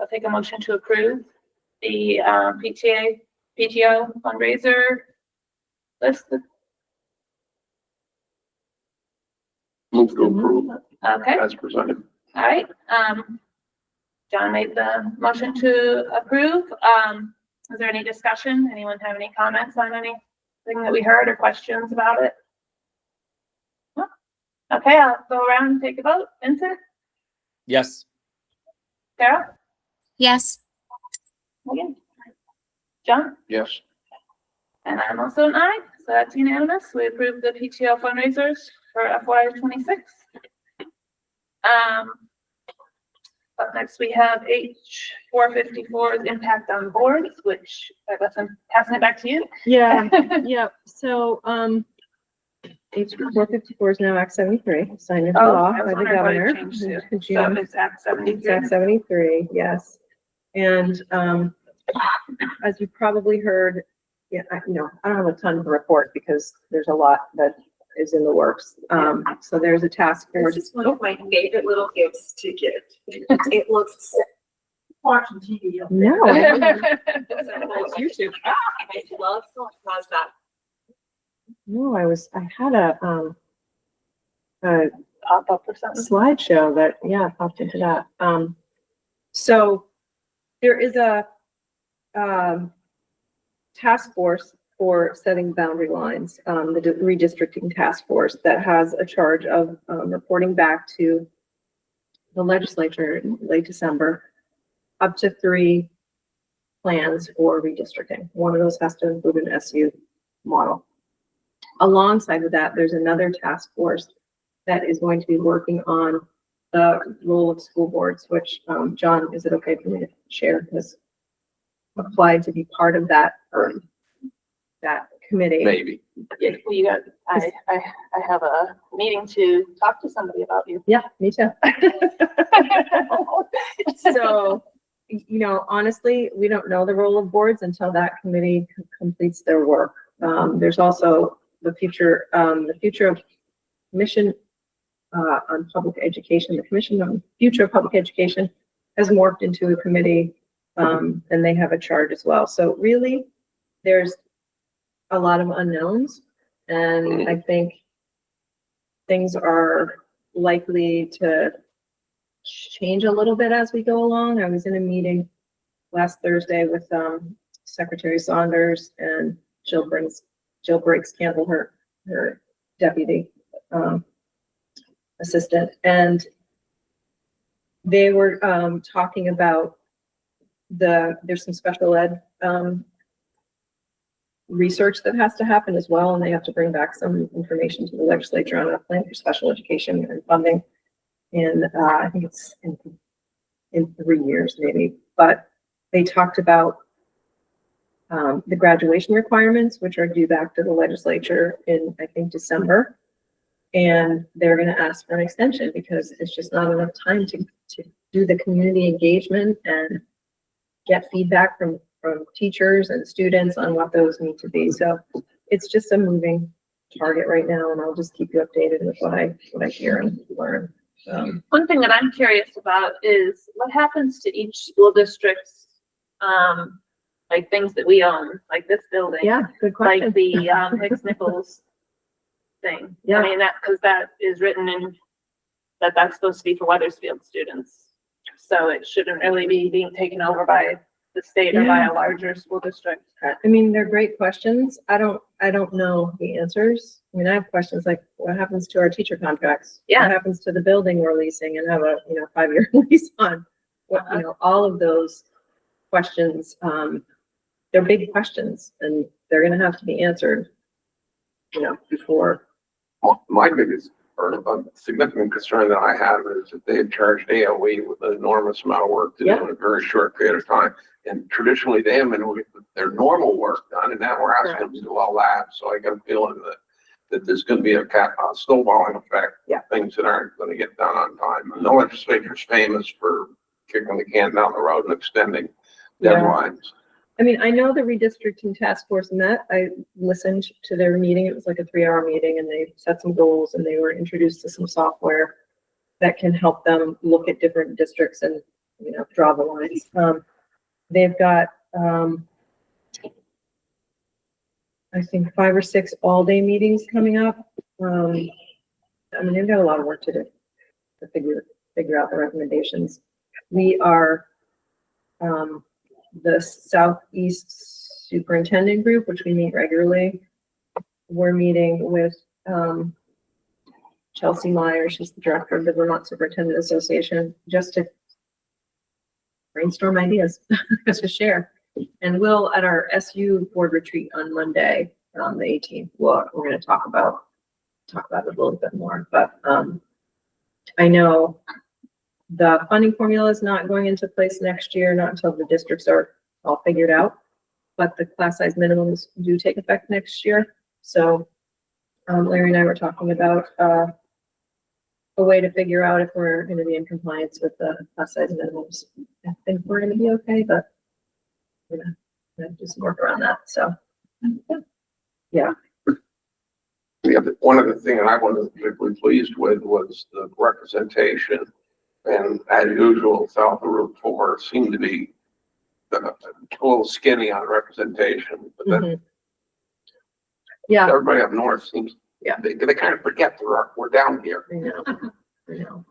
take a motion to approve the, PTO fundraiser list. Move to approve Okay, as presented. all right, John made the motion to approve. Is there any discussion? Anyone have any comments on anything that we heard or questions about it? No? Okay, I'll go around and take a vote. Vincent? Yes. Sarah? Yes. Megan? John? Yes. And I'm also an aye, so that's unanimous. We approve the PTO fundraisers for FY '26. Up next, we have H 454's impact on boards, which I guess I'm passing it back to you. Yeah, yeah, so, H 454 is now Act 73, signed into Oh, law I was by the wondering what it governor. changed to. in So June. it's Act It's 73. Act 73, yes. And, as you probably heard, yeah, I don't have a ton to report because there's a lot that is in the works. So there's a task force. This is one of my favorite little gifts to get. It looks watching TV. up there. No, I haven't. It's YouTube. I love how's that. No, I had a Pop up or something. slideshow that, yeah, popped into that. So there is a, task force for setting boundary lines, the redistricting task force that has a charge of, reporting back to the legislature in late December, up to 3 plans for redistricting. One of those has to include an SU model. Alongside with that, there's another task force that is going to be working on the role of school boards, which, John, is it okay for me to share, has applied to be part of that, that committee. Maybe. You got, I have a meeting to talk to somebody about you. Yeah, me too. So, honestly, we don't know the role of boards until that committee completes their work. There's also the future of mission on public education. The Commission on Future of Public Education has morphed into a committee, and they have a charge as well. So really, there's a lot of unknowns, and I think things are likely to change a little bit as we go along. I was in a meeting last Thursday with Secretary Saunders and Jill Briggs Campbell, her deputy assistant, and they were talking about there's some special ed research that has to happen as well, and they have to bring back some information to the legislature on a plan for special education and funding. And I think it's in 3 years maybe, but they talked about the graduation requirements, which are due back to the legislature in, I think, December. And they're going to ask for an extension because it's just not enough time to do the community engagement and get feedback from teachers and students on what those need to be. So it's just a moving target right now, and I'll just keep you updated with what I hear and learn. One thing that I'm curious about is what happens to each school district's, like things that we own, like this building. Yeah, good question. Like the Hicks Nichols thing. Yeah. I mean, because that is written in, that's supposed to be for Weathersfield students. So it shouldn't really be being taken over by the state or by a larger school district. I mean, they're great questions. I don't know the answers. I mean, I have questions like, what happens to our teacher contracts? Yeah. What happens to the building we're leasing and have a, 5-year lease on? What, all of those questions, they're big questions, and they're gonna have to be answered, before. My biggest or a significant concern that I have is that they had charged AOE with an enormous amount of work to do in a very short period of time. And traditionally they have been with their normal work done, and now we're asking them to do all that. So I got a feeling that there's going to be a snowballing effect. Yeah. Things that aren't going to get done on time. And the legislature's famous for kicking the can down the road and extending deadlines. I mean, I know the redistricting task force met. I listened to their meeting. It was like a 3-hour meeting, and they set some goals, and they were introduced to some software that can help them look at different districts and, draw the lines. They've got, I think 5 or 6 all-day meetings coming up. I mean, they've got a lot of work to do to figure out the recommendations. We are, the Southeast Superintendent Group, which we meet regularly. We're meeting with Chelsea Meyer, she's the director of the Vermont Superintendent Association, just to brainstorm ideas, just to share. And we'll, at our SU board retreat on Monday, the 18th, we're going to talk about it a little bit more. But I know The funding formula is not going into place next year, not until the districts are all figured out. But the class size minimums do take effect next year. So Larry and I were talking about a way to figure out if we're gonna be in compliance with the class size minimums. I think we're gonna be okay, but we're gonna do some work around that, so. Yeah, One of the things I wasn't particularly pleased with was the representation. And as usual, south of Route 4 seemed to be a little skinny on representation. But then mhm. Yeah, everybody up north seems, Yeah. they kind of forget we're down here. I know, I know.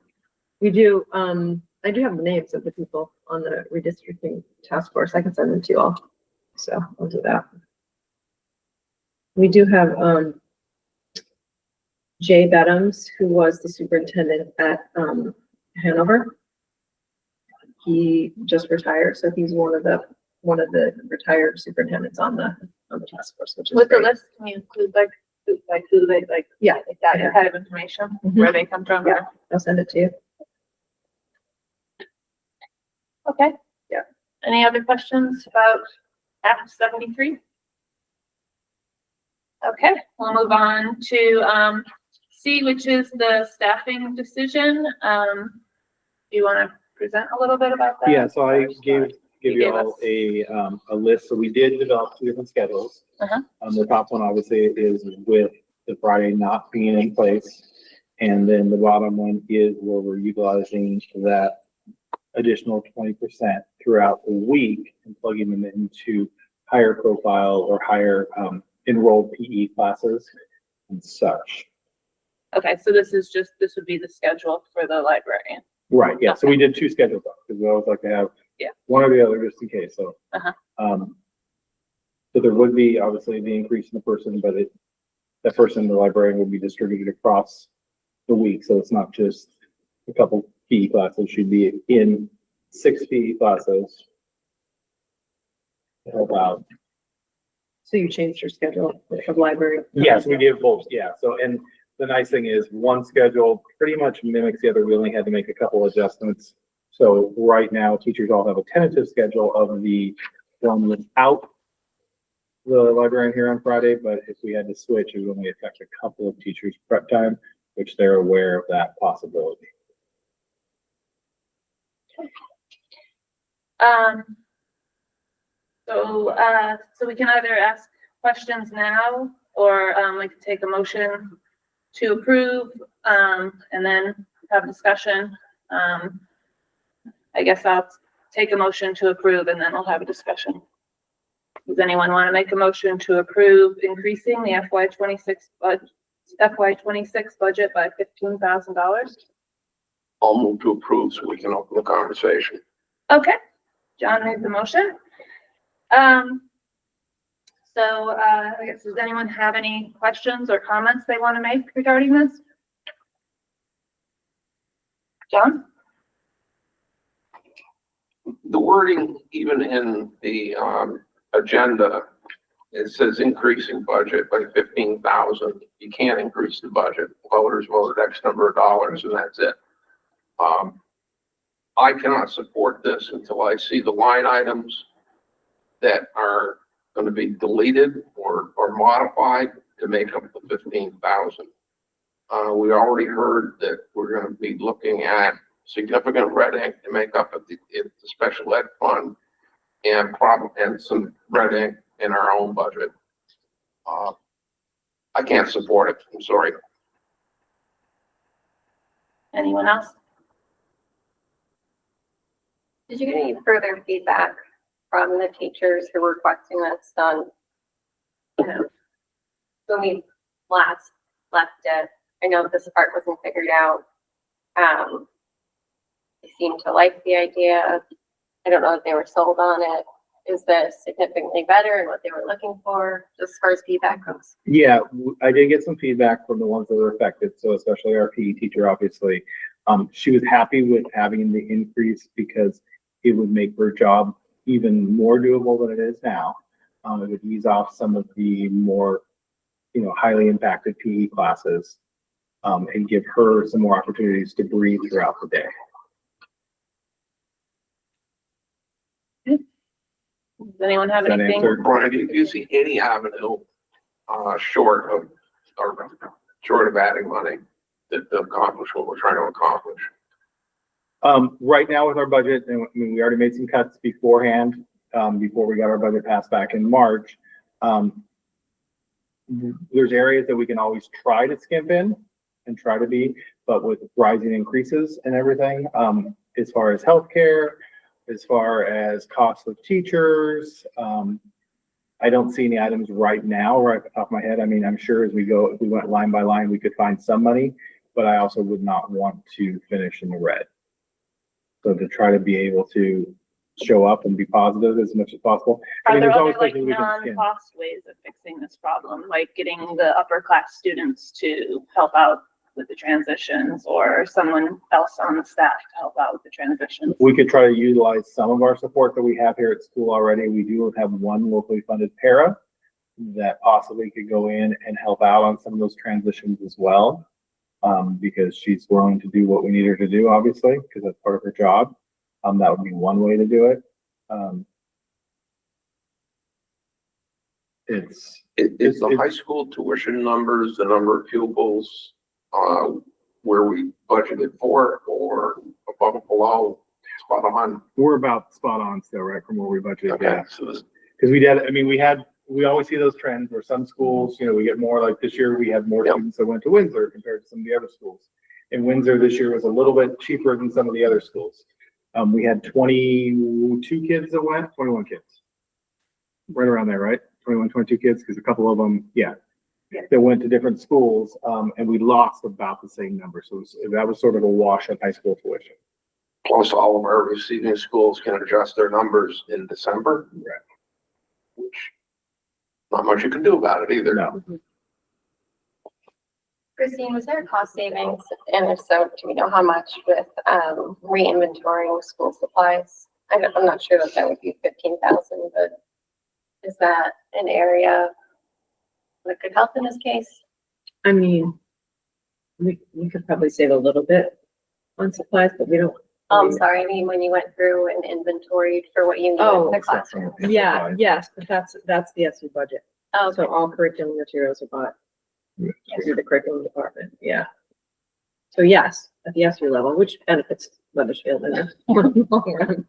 We do, I do have the names of the people on the redistricting task force. I can send them to you all. So I'll do that. We do have, Jay Bedams, who was the superintendent at, Hanover. He just retired, so he's one of the retired superintendents on the task force, which is With the great. list, can you include like who they, Yeah, like that kind of information, Mhm. where they come from? Yeah. I'll send it to you. Okay. Yeah. Any other questions about Act 73? Okay, we'll move on to C, which is the staffing decision. Do you want to present a little bit about that? Yeah, so I Or give You you gave all us- a list. So we did develop 2 different schedules. Uh-huh. The top one obviously is with the Friday not being in place. And then the bottom one is where we're utilizing that additional 20% throughout the week and plugging them into higher profile or higher enrolled PE classes and such. Okay, so this would be the schedule for the librarian. Right, yeah, so we did 2 schedules because we always like to have Yeah. one or the other just in case, so. Uh-huh. So there would be obviously the increase in the person, but that person, the librarian, will be distributed across the week, so it's not just a couple PE classes, she'd be in 6 PE classes to help out. So you changed your schedule of library? Yes, we did both, yeah, so, and the nice thing is one schedule pretty much mimics the other, we only had to make a couple adjustments. So right now, teachers all have a tentative schedule of the one without the librarian here on Friday, but if we had to switch, it would only affect a couple of teachers' prep time, which they're aware of that possibility. So we can either ask questions now, or we can take a motion to approve, and then have a discussion. I guess I'll take a motion to approve and then we'll have a discussion. Does anyone want to make a motion to approve increasing the FY 26 budget by $15,000? I'll move to approve so we can open the conversation. Okay, John made the motion. So I guess, does anyone have any questions or comments they want to make regarding this? John? The wording, even in the agenda, it says increasing budget by 15,000. You can't increase the budget. Voters voted X number of dollars and that's it. I cannot support this until I see the line items that are going to be deleted or modified to make up the 15,000. We already heard that we're going to be looking at significant red ink to make up the special ed fund and some red ink in our own budget. I can't support it. I'm sorry. Anyone else? Did you get any further feedback from the teachers who were requesting this on, when we last left it? I know this part wasn't figured out. They seemed to like the idea. I don't know if they were sold on it. Is this significantly better than what they were looking for, just as far as feedback goes? Yeah, I did get some feedback from the ones that were affected, so especially our PE teacher, obviously. She was happy with having the increase because it would make her job even more doable than it is now. It would ease off some of the more, highly impacted PE classes, and give her some more opportunities to breathe throughout the day. Does anyone have Does that anything? answer? Brian, do you see any avenue, short of, or short of adding money to accomplish what we're trying to accomplish? Right now with our budget, and I mean, we already made some cuts beforehand, before we got our budget passed back in March. There's areas that we can always try to skimp in and try to be, but with rising increases and everything, as far as healthcare, as far as cost of teachers, I don't see any items right now, right off the top of my head. I mean, I'm sure as we go, if we went line by line, we could find some money, but I also would not want to finish in the red. So to try to be able to show up and be positive as much as possible. I Are mean, there there's other always like things we can skim. non-cost ways of fixing this problem, like getting the upper class students to help out with the transitions or someone else on the staff to help out with the transitions? We could try to utilize some of our support that we have here at school already. We do have one locally funded para that possibly could go in and help out on some of those transitions as well. Because she's willing to do what we need her to do, obviously, because that's part of her job. That would be one way to do it. Is the high school tuition numbers, the number of pupils, where we budgeted for, or above and below, spot on? We're about spot on still, right, from where we budgeted, Okay, yeah. so this, Because we always see those trends where some schools, we get more, like this year, we had more Yep. students that went to Windsor compared to some of the other schools. And Windsor this year was a little bit cheaper than some of the other schools. We had 22 kids that went, 21 kids. Right around there, right? 21, 22 kids, because a couple of them, that went to different schools, and we lost about the same number. So that was sort of a wash of high school tuition. plus all of our receiving schools can adjust their numbers in December. Right. Which, not much you can do about it either. No. Christine, was there a cost savings? And if so, do we know how much with, re-inventorying school supplies? I'm not sure that would be 15,000, but is that an area that could help in this case? I mean, we could probably save a little bit on supplies, but we don't. Sorry, I mean, when you went through and inventoried for what you need in the classroom. Yeah, yes, but that's the SU budget. Oh, So all curriculum materials are bought through the curriculum department, yeah. So yes, at the SU level, which benefits Weathersfield in the long run.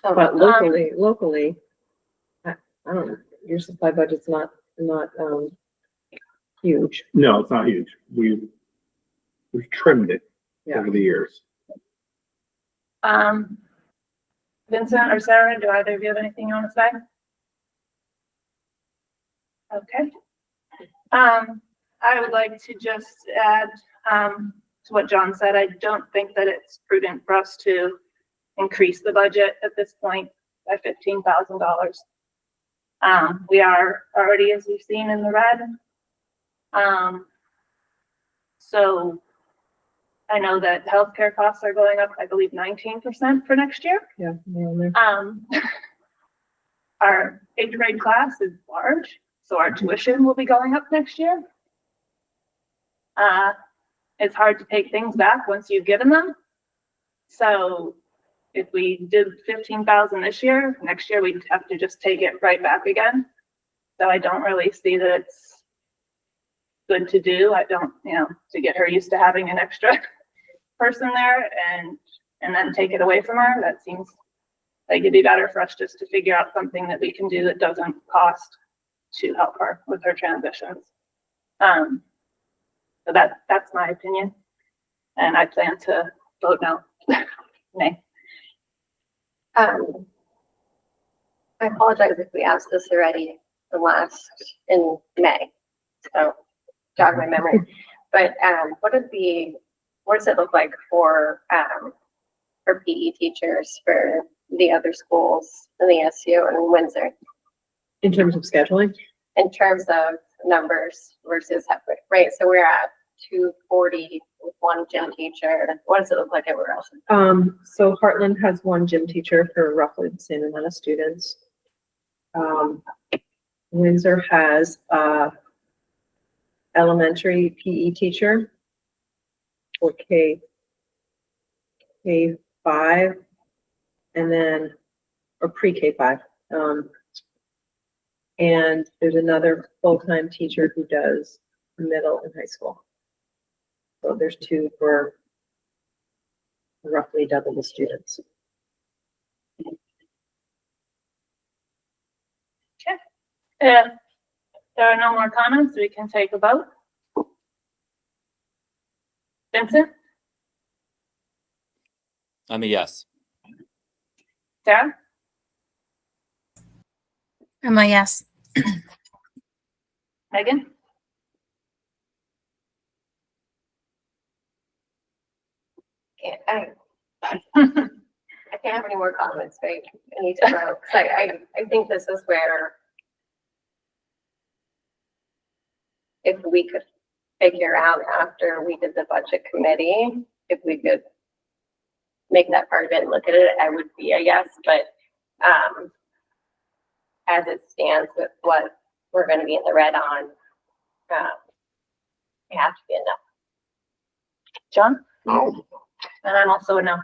But locally, I don't know, your supply budget's not huge. No, it's not huge. We've trimmed it Yeah. over the years. Vincent or Sarah, do either of you have anything you want to say? Okay. I would like to just add, to what John said. I don't think that it's prudent for us to increase the budget at this point by $15,000. We are already, as we've seen, in the red. So I know that healthcare costs are going up, I believe 19% for next year. Yeah. Yeah. Our 8th grade class is large, so our tuition will be going up next year. It's hard to take things back once you've given them. So if we did 15,000 this year, next year we'd have to just take it right back again. So I don't really see that it's good to do. I don't, to get her used to having an extra person there and then take it away from her. That seems like it'd be better for us just to figure out something that we can do that doesn't cost to help her with her transitions. So that's my opinion. And I plan to vote no. Nay. I apologize if we asked this already in May, so jog my memory. But what does it look like for PE teachers for the other schools in the SU and Windsor In terms of scheduling? in terms of numbers versus Hepburn, right? So we're at 240 with one gym teacher. What does it look like everywhere else? So Heartland has one gym teacher for roughly the same amount of students. Windsor has a elementary PE teacher for K5, and then, or pre-K 5. And there's another full-time teacher who does middle and high school. So there's 2 for roughly double the students. If there are no more comments, we can take a vote. Vincent, I'm a yes. Sarah, I'm a yes. Megan, I can't have any more comments, right? I need to grow, 'cause I think this is where if we could figure out after we did the budget committee, if we could make that part of it and look at it, I would be a yes, but, as it stands with what we're gonna be in the red on, it has to be a no. John, No. and I'm also a no.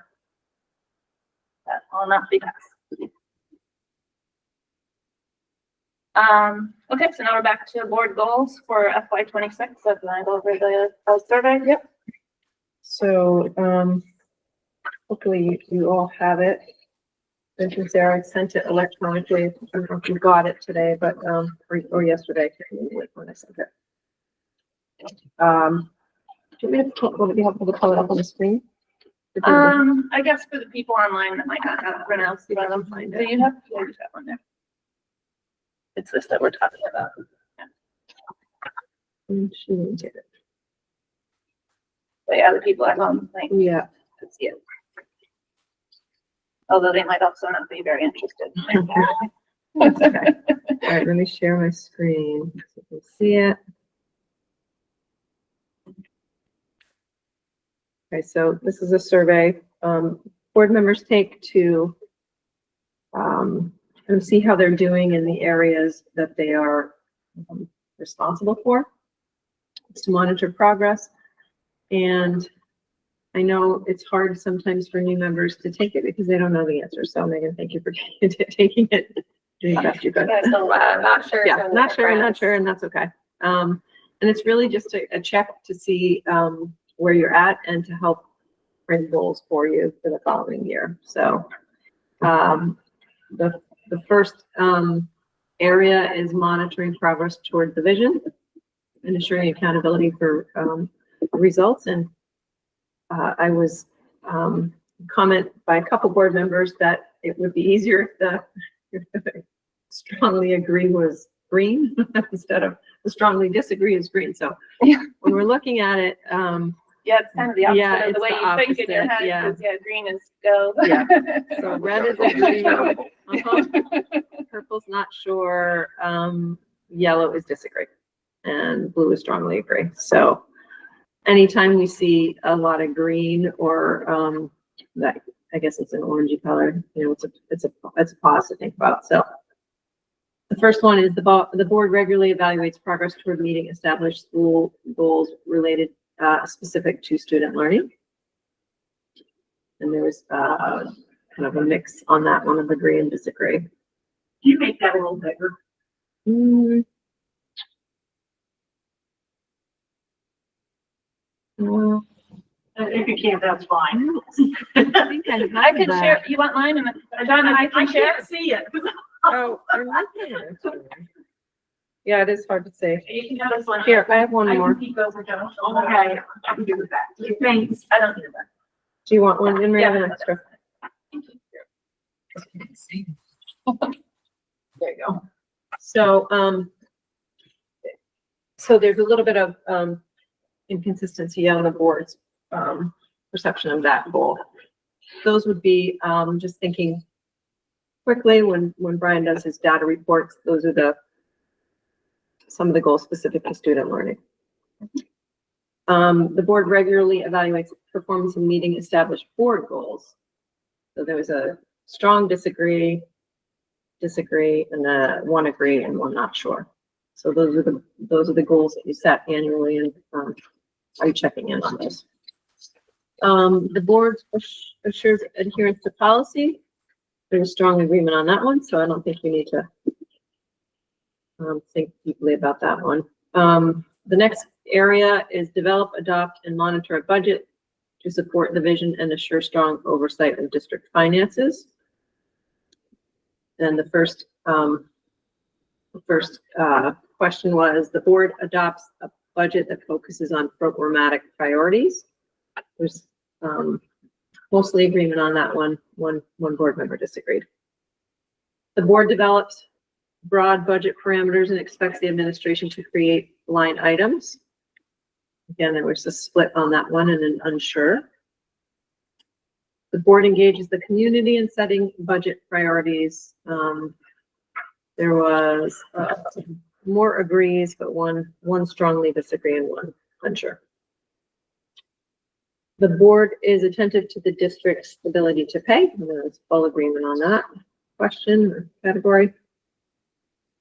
That will not be passed. Okay, so now we're back to board goals for FY 26. So can I go over the survey? Yep. So, hopefully you all have it. This is Sarah, I sent it electronically. I don't know if you got it today, but, or yesterday, when I sent it. Do you want me to, would it be helpful to pull it up on the screen? I guess for the people online that might not have pronounced, do you have, yeah, you just have one there. It's this that we're talking about. She didn't get it. But yeah, the people at home, like, Yeah. to see it. Although they might also not be very interested. That's okay. All right, let me share my screen so you can see it. Okay, so this is a survey, board members take to, and see how they're doing in the areas that they are responsible for. It's to monitor progress. And I know it's hard sometimes for new members to take it because they don't know the answer. So Megan, thank you for taking it. Doing the best you could. Yeah, so, not sure. Yeah, not sure, and that's okay. And it's really just a check to see, where you're at and to help frame goals for you for the following year. So, the first, area is monitoring progress toward the vision and ensuring accountability for, results. And, I was, comment by a couple board members that it would be easier if the strongly agree was green instead of the strongly disagree is green. So Yeah. when we're looking at it, Yeah, it's kind of the opposite Yeah, of the it's way the you think in your opposite, head, yeah. 'cause, yeah, green is go. Yeah. So red is agree, purple's not sure, yellow is disagree, and blue is strongly agree. So anytime we see a lot of green or, that, I guess it's an orangey color, you know, it's a pause to think about. So the first one is the board regularly evaluates progress toward meeting established school goals related, specific to student learning. And there was, kind of a mix on that one of agree and disagree. Can you make that a little bigger? If you can't, that's fine. I think I I have can that. share, you want mine and John and I can share? can't see it. Oh, I'm looking at it. Yeah, it is hard to say. You can have this one. Here, I have one I more. can keep those with you. Okay, I can do with that. Thanks. I don't need that. Do you want one? And we have an Yeah. extra. There you go. So, so there's a little bit of, inconsistency on the board's, perception of that goal. Those would be, just thinking quickly when Brian does his data reports, those are some of the goals specific to student learning. The board regularly evaluates performance in meeting established board goals. So there was a strong disagree, and one agree and one not sure. So those are the goals that you set annually, and are you checking in on those? The board assures adherence to policy. there's strong agreement on that one, so I don't think we need to think deeply about that one. The next area is develop, adopt, and monitor a budget to support the vision and assure strong oversight of district finances. And the first question was, the board adopts a budget that focuses on programmatic priorities. There's mostly agreement on that one. One board member disagreed. The board develops broad budget parameters and expects the administration to create line items. Again, there was a split on that one and an unsure. The board engages the community in setting budget priorities. There was more agrees, but one strongly disagree and one unsure. The board is attentive to the district's ability to pay, and there is full agreement on that question or category.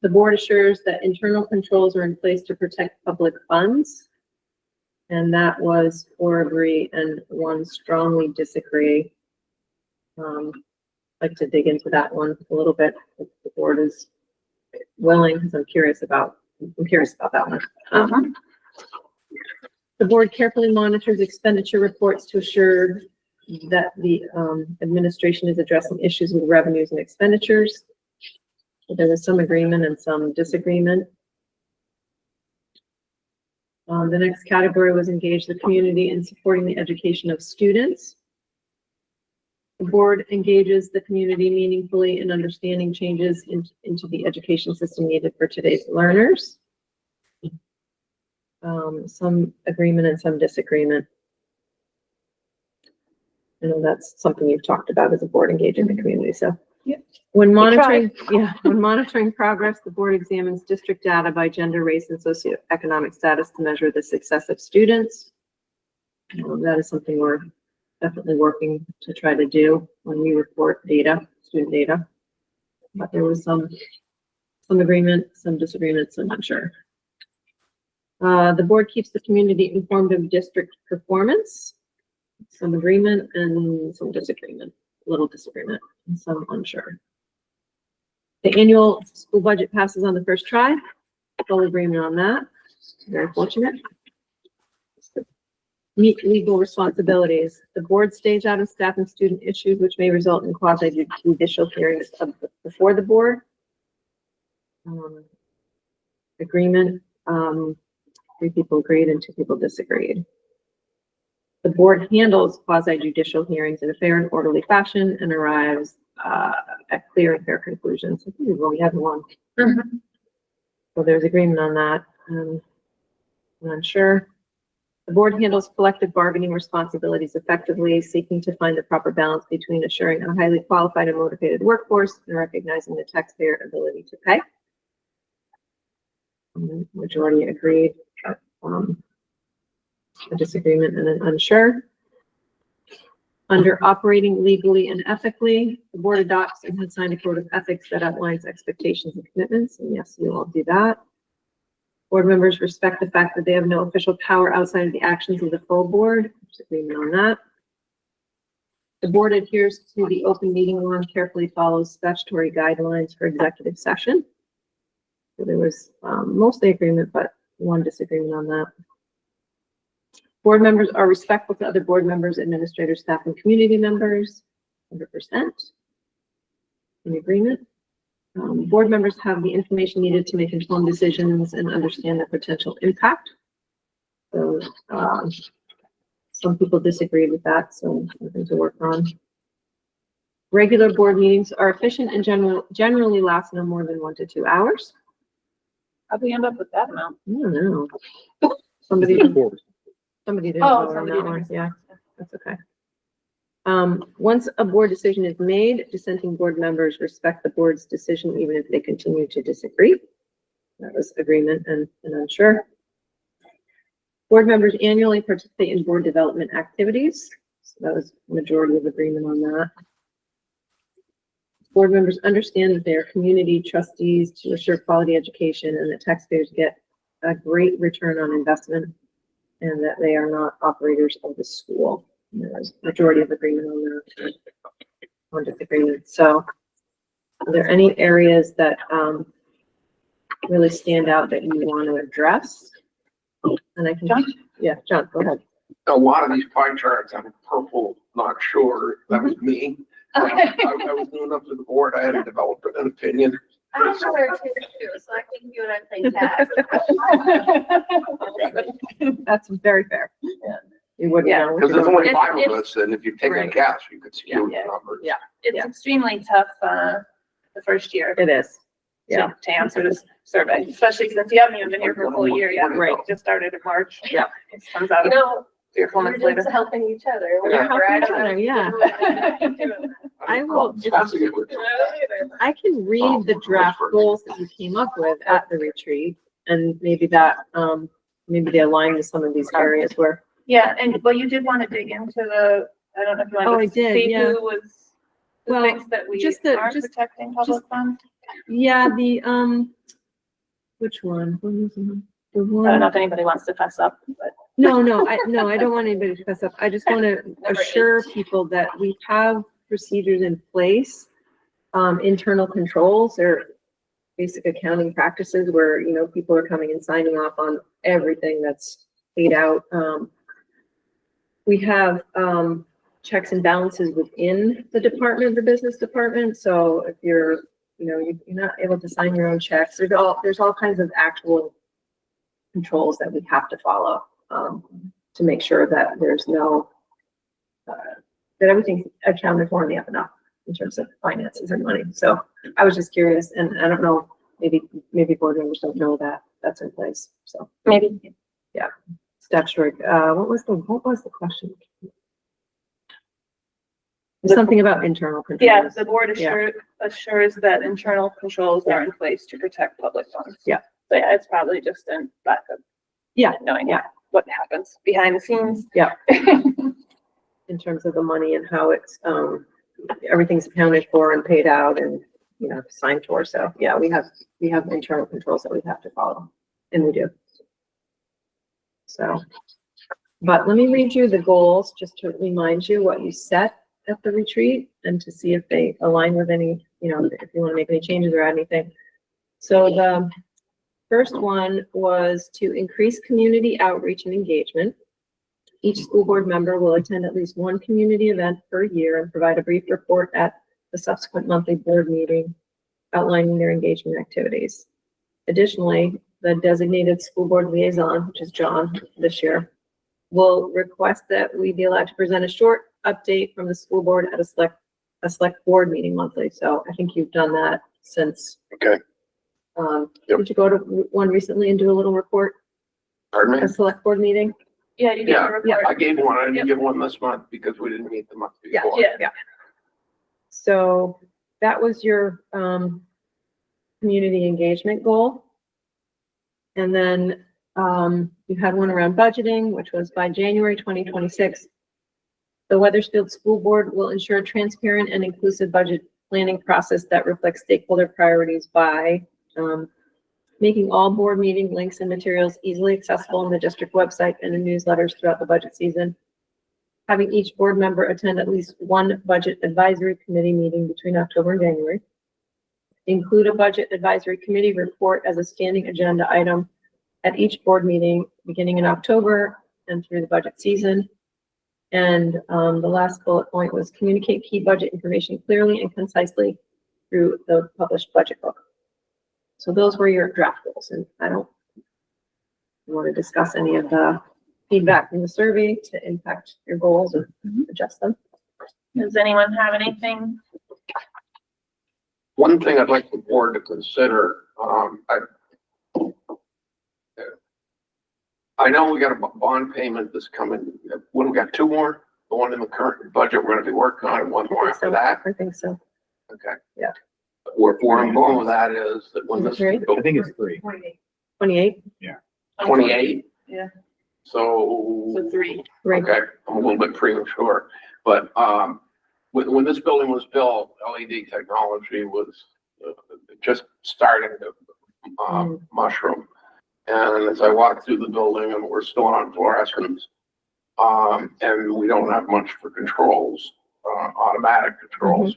The board assures that internal controls are in place to protect public funds. And that was 4 agree and 1 strongly disagree. I'd like to dig into that one a little bit if the board is willing, because I'm curious about that one. The board carefully monitors expenditure reports to assure that the administration is addressing issues with revenues and expenditures. There was some agreement and some disagreement. The next category was engage the community in supporting the education of students. The board engages the community meaningfully in understanding changes into the education system needed for today's learners. Some agreement and some disagreement. I know that's something you've talked about as a board engaging the community, so. Yep. When monitoring progress, the board examines district data by gender, race, and socioeconomic status to measure the success of students. That is something we're definitely working to try to do when we report data, student data. But there was some agreement, some disagreement, some unsure. The board keeps the community informed of district performance. Some agreement and some disagreement, little disagreement, and some unsure. The annual school budget passes on the first try. Full agreement on that. Very fortunate. Meet legal responsibilities. The board stays out of staff and student issues which may result in quasi-judicial hearings before the board. Agreement. 3 people agreed and 2 people disagreed. The board handles quasi-judicial hearings in a fair and orderly fashion and arrives at clear and fair conclusions. I think we've only had one. So there's agreement on that. I'm unsure. The board handles collective bargaining responsibilities effectively, seeking to find the proper balance between assuring a highly qualified and motivated workforce and recognizing the taxpayer ability to pay. Majority agreed. A disagreement and an unsure. Under operating legally and ethically, the board adopts and has signed a code of ethics that outlines expectations and commitments. And yes, you all do that. Board members respect the fact that they have no official power outside of the actions of the full board. Disagreement on that. The board adheres to the open meeting law and carefully follows statutory guidelines for executive session. So there was mostly agreement, but 1 disagreement on that. Board members are respectful to other board members, administrators, staff, and community members. 100%. In agreement. Board members have the information needed to make informed decisions and understand the potential impact. So some people disagreed with that, so something to work on. Regular board meetings are efficient and generally last no more than 1 to 2 hours. How'd we end up with that amount? I don't know. Somebody didn't vote on that one. Yeah, that's okay. Once a board decision is made, dissenting board members respect the board's decision even if they continue to disagree. That was agreement and unsure. Board members annually participate in board development activities. So that was majority of agreement on that. Board members understand that they are community trustees to assure quality education and that taxpayers get a great return on investment and that they are not operators of the school. There's majority of agreement on that, on disagreement. So Are there any areas that, really stand out that you want to address? And I can, yeah, John, go ahead. A lot of these pie charts, I'm purple, not sure, that was me. I was new enough to the board, I had to develop an opinion. I'm sure too, so I think you and I play tag. That's very fair. You wouldn't Yeah. know. Because there's only It's- 5 of us, and if you take a Right. guess, you could skew the Yeah. numbers. Yeah. It's Yeah. extremely tough, the first year It is. Yeah. to answer this survey, especially since you haven't even been here for a full year yet. Right. It just started in March. Yeah. It comes out You know, 3 or 4 we're months later. just helping each other. Yeah. Whenever I Helping each don't other, know. yeah. I will- Passing it with- I can read the draft goals that you came up with at the retreat, and maybe that, maybe they align with some of these areas where, Yeah, and, well, you did want to dig into the, I don't know if you Oh, I wanted to did, see yeah. who was, who Well, thinks that we just the- aren't just- protecting public funds. yeah, which one? What was it? The I don't know one, if anybody wants to fess up, but. no, I don't want anybody to mess up. I just want to assure people that we have procedures in place, internal controls or basic accounting practices where, you know, people are coming and signing off on everything that's paid out. We have, checks and balances within the department, the business department. So if you're, you know, you're not able to sign your own checks, there's all kinds of actual controls that we have to follow, to make sure that there's no, that everything's accounted for on the up and up in terms of finances and money. So I was just curious, and I don't know, maybe board members don't know that that's in place. So Maybe. statutory, what was the question? Something about internal controls. Yeah, the board Yeah. assures that internal controls are in place to protect public funds. Yeah. So yeah, it's probably just in lack of. Yeah, Knowing yeah. what happens behind the scenes. Yeah. In terms of the money and how it's, everything's accounted for and paid out and, you know, signed for. So, yeah, we have internal controls that we have to follow, and we do. So, but let me read you the goals, just to remind you what you set at the retreat and to see if they align with any, you know, if you want to make any changes or add anything. So the first one was to increase community outreach and engagement. Each school board member will attend at least one community event per year and provide a brief report at the subsequent monthly board meeting outlining their engagement activities. Additionally, the designated school board liaison, which is John this year, will request that we be allowed to present a short update from the school board at a select board meeting monthly. So I think you've done that since. Okay. Yep. Did you go to one recently and do a little report, Pardon a me? select board meeting? Yeah, you get Yeah, the report. I gave one, I Yep. didn't give one this month because we didn't meet the month Yeah, before. Yeah. So that was your, community engagement goal. And then, you had one around budgeting, which was by January 2026. The Weathersfield School Board will ensure a transparent and inclusive budget planning process that reflects stakeholder priorities by, making all board meeting links and materials easily accessible on the district website and in newsletters throughout the budget season. Having each board member attend at least one budget advisory committee meeting between October and January. Include a budget advisory committee report as a standing agenda item at each board meeting beginning in October and through the budget season. And the last bullet point was communicate key budget information clearly and concisely through the published budget book. So those were your draft goals, and I don't want to discuss any of the feedback from the survey to impact your goals or adjust them. Does anyone have anything? One thing I'd like the board to consider, I know we got a bond payment that's coming, when we got 2 more, the one in the current budget, we're gonna be working on, and 1 more after that, I think so. okay? Yeah. Where I'm going with that is that when this. Right. I think it's 3. 28, 28? Yeah. So, So 3. right? okay, I'm a little bit premature, but, when this building was built, LED technology was just starting to mushroom. And as I walked through the building, and we're still on fluorescents, and we don't have much for controls, automatic controls.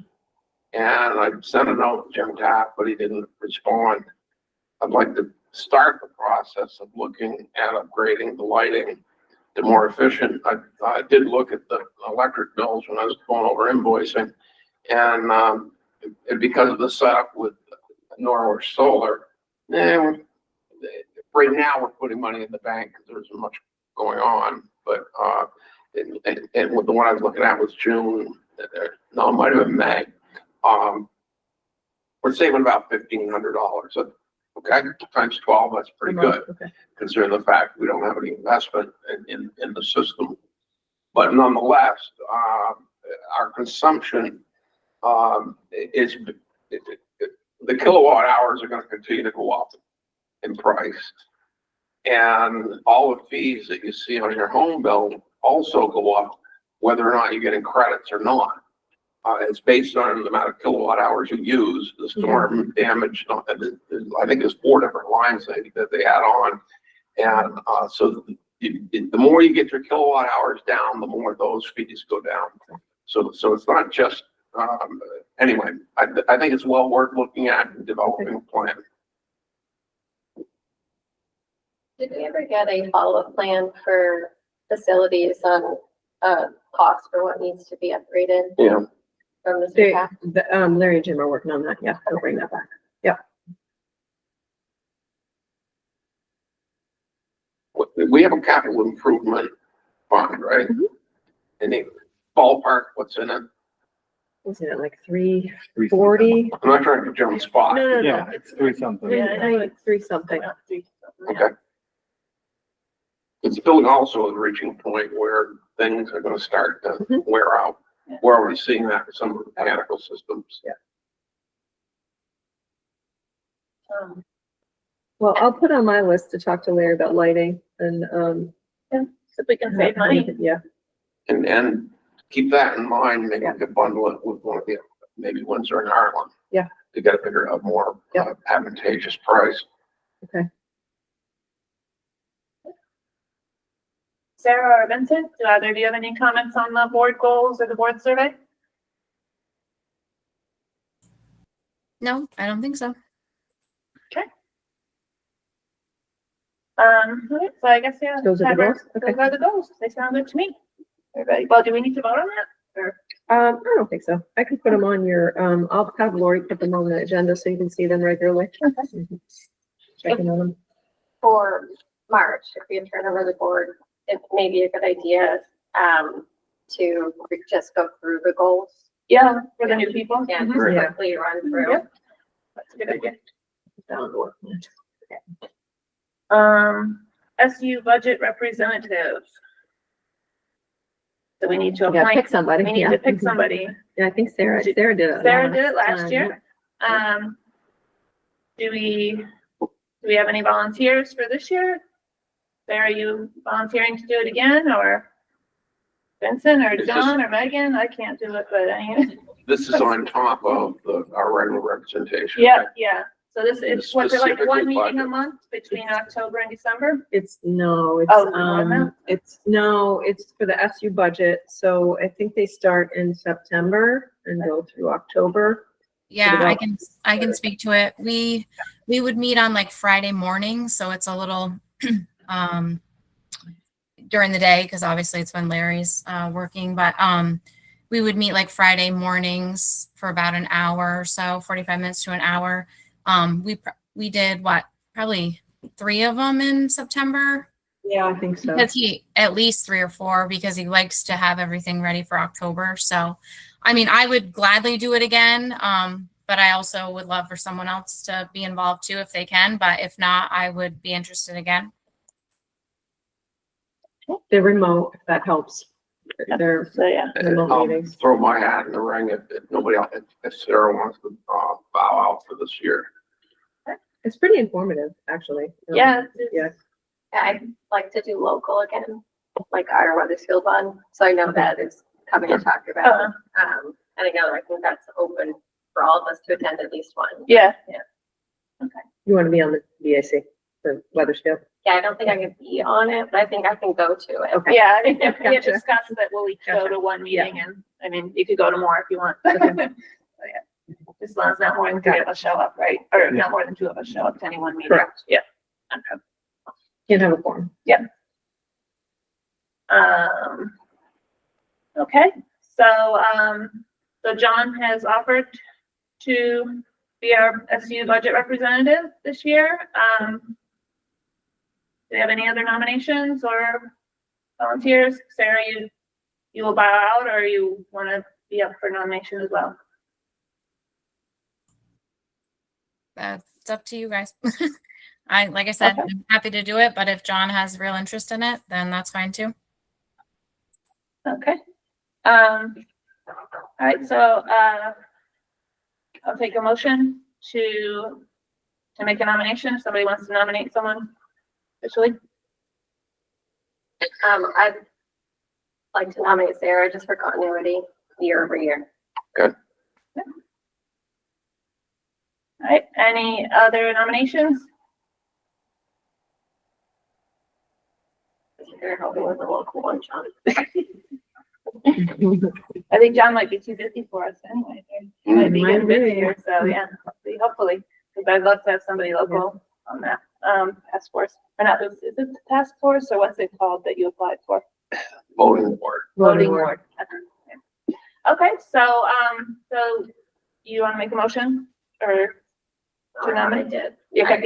And I sent a note to Jim Taft, but he didn't respond. I'd like to start the process of looking at upgrading the lighting to more efficient. I did look at the electric bills when I was going over invoicing, and because of the setup with Norwich Solar, right now we're putting money in the bank because there isn't much going on. But and with the one I was looking at was June. No, it might have been May. We're saving about $1,500. Okay, times 12, that's pretty good, Okay. considering the fact we don't have any investment in the system. But nonetheless, our consumption is, the kilowatt hours are going to continue to go up in price. And all the fees that you see on your home bill also go up, whether or not you're getting credits or not. It's based on the amount of kilowatt hours you use, the storm damage. I think there's 4 different lines that they add on. And so the more you get your kilowatt hours down, the more those fees go down. So it's not just, anyway, I think it's well worth looking at and developing a plan. Did we ever get a follow-up plan for facilities on cost for what needs to be upgraded Yeah. from the staff? Larry and Jim are working on that. Yeah, they'll bring that back. Yeah. We have a capital improvement fund, right? And the ballpark, what's in it? Wasn't it like 340? I'm not trying to put you on the spot. No. Yeah, it's 3 something. Like 3 something. Okay. It's building also is reaching a point where things are gonna start to wear out. We're already seeing that in some of the mechanical systems. Yeah. Well, I'll put on my list to talk to Larry about lighting and, So we can save money. Yeah, And keep that in mind, maybe we could bundle it with one of the, maybe Windsor and Harlan. Yeah. To get a figure out more advantageous price. okay. Sarah or Vincent, do either of you have any comments on the board goals or the board survey? No, I don't think so. Okay, so I guess, yeah. Those are the have our- goals? Okay. Those are the goals. They sound good to me. Everybody, well, do we need to vote on that? Or, I don't think so. I can put them on your, I'll have Lori put them on the agenda so you can see them regularly. Checking on them. For March, if we turn over the board, it may be a good idea to just go through the goals. yeah, for the new people? And Mhm. just Yeah. quickly run through. Yep. That's a good idea. Down the work. SU budget representative. So we need to Yeah, appoint, pick somebody. we need yeah. to pick somebody. Yeah, I think Sarah did it. Sarah did it last time. year. Do we have any volunteers for this year? Sarah, are you volunteering to do it again, or Vincent or It's John or Megan? I can't do it, but I, This is on top of our regular representation. yeah. So this is, what's it like, Specifically one meeting a budget. month between October and December? It's Oh, is it more than that? it's for the SU budget. So I think they start in September and go through October. Yeah, about- I can speak to it. We would meet on like Friday morning, so it's a little during the day because obviously it's when Larry's working, but we would meet like Friday mornings for about an hour or so, 45 minutes to an hour. We did probably 3 of them in September. Yeah, I think so. Because he at least 3 or 4 because he likes to have everything ready for October. So, I mean, I would gladly do it again. But I also would love for someone else to be involved too if they can. But if not, I would be interested again. They're remote, if that helps. They're So, yeah. remote I'll meetings. throw my hat in the ring if nobody else, if Sarah wants to bow out for this year. It's pretty informative, actually. Yeah. Yeah. I'd like to do local again, like our Weathersfield one. So I know that is coming to talk about. And I know, I think that's open for all of us to attend at least one. Yeah. You want to be on the BAC for Weathersfield? Yeah, I don't think I can be on it, but I think I can go to it. Okay. Yeah, I think we had Gotcha. discussed that we'll each go to one meeting and, I mean, you could go to more if you want. As long as not more than three of us show up, right? Or not more than two of us show up to any one meeting. Correct. Yeah. Okay. Can't have a forum. Okay, so, so John has offered to be our SU budget representative this year. Do you have any other nominations or volunteers? Sarah, you will bow out, or you want to be up for nomination as well? It's up to you guys. Like I said, Okay. I'm happy to do it, but if John has real interest in it, then that's fine too. Okay. All right, so, I'll take a motion to make a nomination. If somebody wants to nominate someone officially. I'd like to nominate Sarah just for continuity year over year. All right, any other nominations? You're helping with the local one, John. I think John might be too busy for us anyway. He might be getting Might be. busier, so yeah, hopefully, because I'd love to have somebody local on that, task force. Or not, is it the task force or what's it called that you applied for? Voting board. Voting board. Okay, so, so you want to make a motion or to nominate? I did. Okay,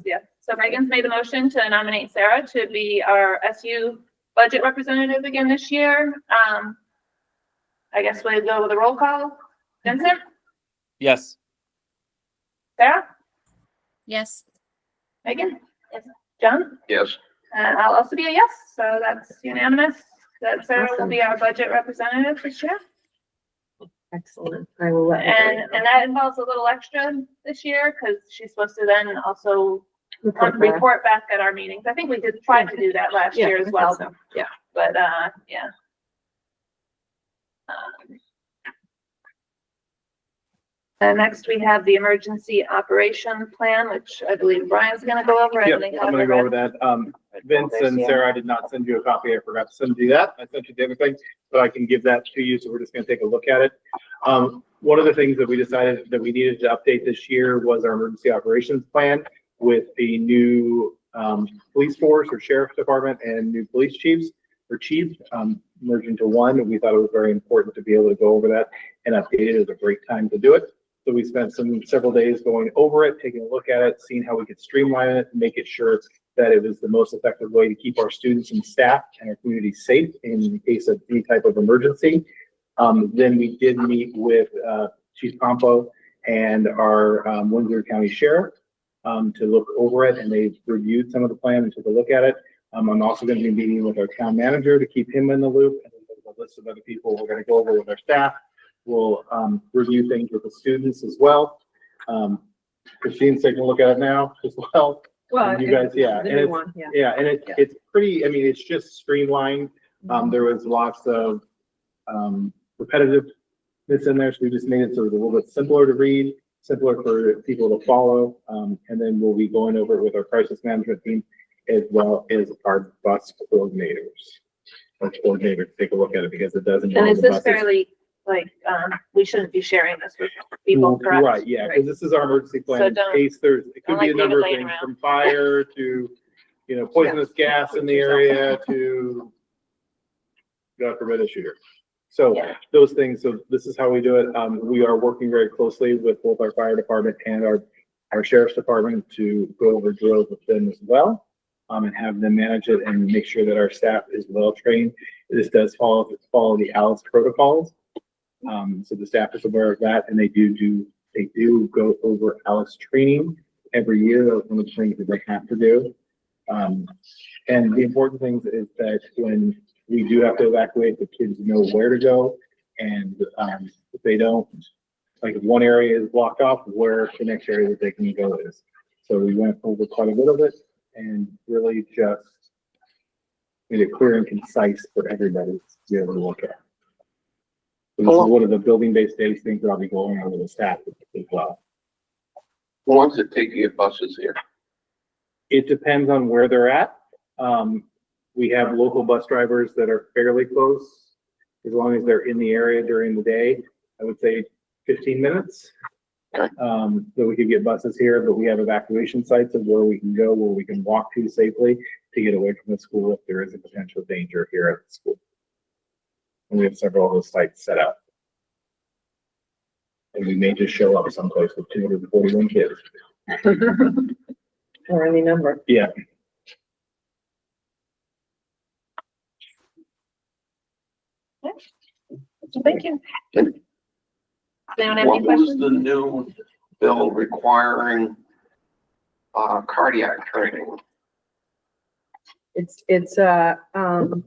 yeah, so Megan's made a motion to nominate Sarah to be our SU budget representative again this year. I guess we'll go with a roll call. Vincent? Yes. Sarah? Yes. Megan? Yes. John? Yes. And I'll also be a yes, so that's unanimous. That Sarah will Awesome. be our budget representative this year. Excellent. I will let. And that involves a little extra this year because she's supposed to then also report back at our meetings. I think we did try to do that last year as well. Yeah. But, yeah. And next we have the emergency operation plan, which I believe Brian's gonna go over. I Yep, think I'm gonna go over that. Vince and Sarah, I did not send you a copy. I forgot to send you that. I sent you the other thing, but I can give that to you. So we're just gonna take a look at it. One of the things that we decided that we needed to update this year was our emergency operations plan with a new police force or sheriff's department and new police chiefs or chief merging to one. We thought it was very important to be able to go over that and update it. It was a great time to do it. So we spent several days going over it, taking a look at it, seeing how we could streamline it, and make it sure that it was the most effective way to keep our students and staff and our community safe in case of any type of emergency. Then we did meet with Chief Campo and our Windsor County Sheriff to look over it, and they reviewed some of the plan and took a look at it. I'm also going to be meeting with our town manager to keep him in the loop, and a list of other people we're going to go over with our staff. We'll review things with the students as well. Christine's taking a look at it now as well. Well, And you guys, yeah, the and new it's, one, yeah. yeah, and it's pretty, I mean, it's just streamlined. There was lots of repetitiveness in there, so we just made it so it was a little bit simpler to read, simpler for people to follow. And then we'll be going over it with our crisis management team as well as our bus coordinators. Our coordinators take a look at it because it doesn't. And is this fairly, like, we shouldn't be sharing this with people, correct? Right, yeah, because this is our emergency So plan in don't- case there's, it could don't be a like number of leave it laying things, around. from fire to, you know, poisonous gas in the area to, God forbid, a shooter. So Yeah. those things, so this is how we do it. We are working very closely with both our fire department and our sheriff's department to go over drills with them as well. And have them manage it and make sure that our staff is well trained. This does follow the ALICE protocols. So the staff is aware of that, and they do go over ALICE training every year. Those are one of the things that they have to do. And the important thing is that when we do have to evacuate, the kids know where to go. And if they don't, like if one area is blocked off, where the next area that they can go is. So we went over quite a bit of it and really just made it clear and concise for everybody to be able to look at. So this is one of the building-based days things that I'll be going over the staff as well. Who wants to take the buses here? It depends on where they're at. We have local bus drivers that are fairly close, as long as they're in the area during the day. I would say 15 minutes. So we could get buses here, but we have evacuation sites of where we can go, where we can walk to safely to get away from the school if there is a potential danger here at the school. And we have several of those sites set up. And we may just show up someplace with 241 kids. Or any number. Yeah. Thank you. Does anyone have What any was questions? the new bill requiring cardiac training? It's a new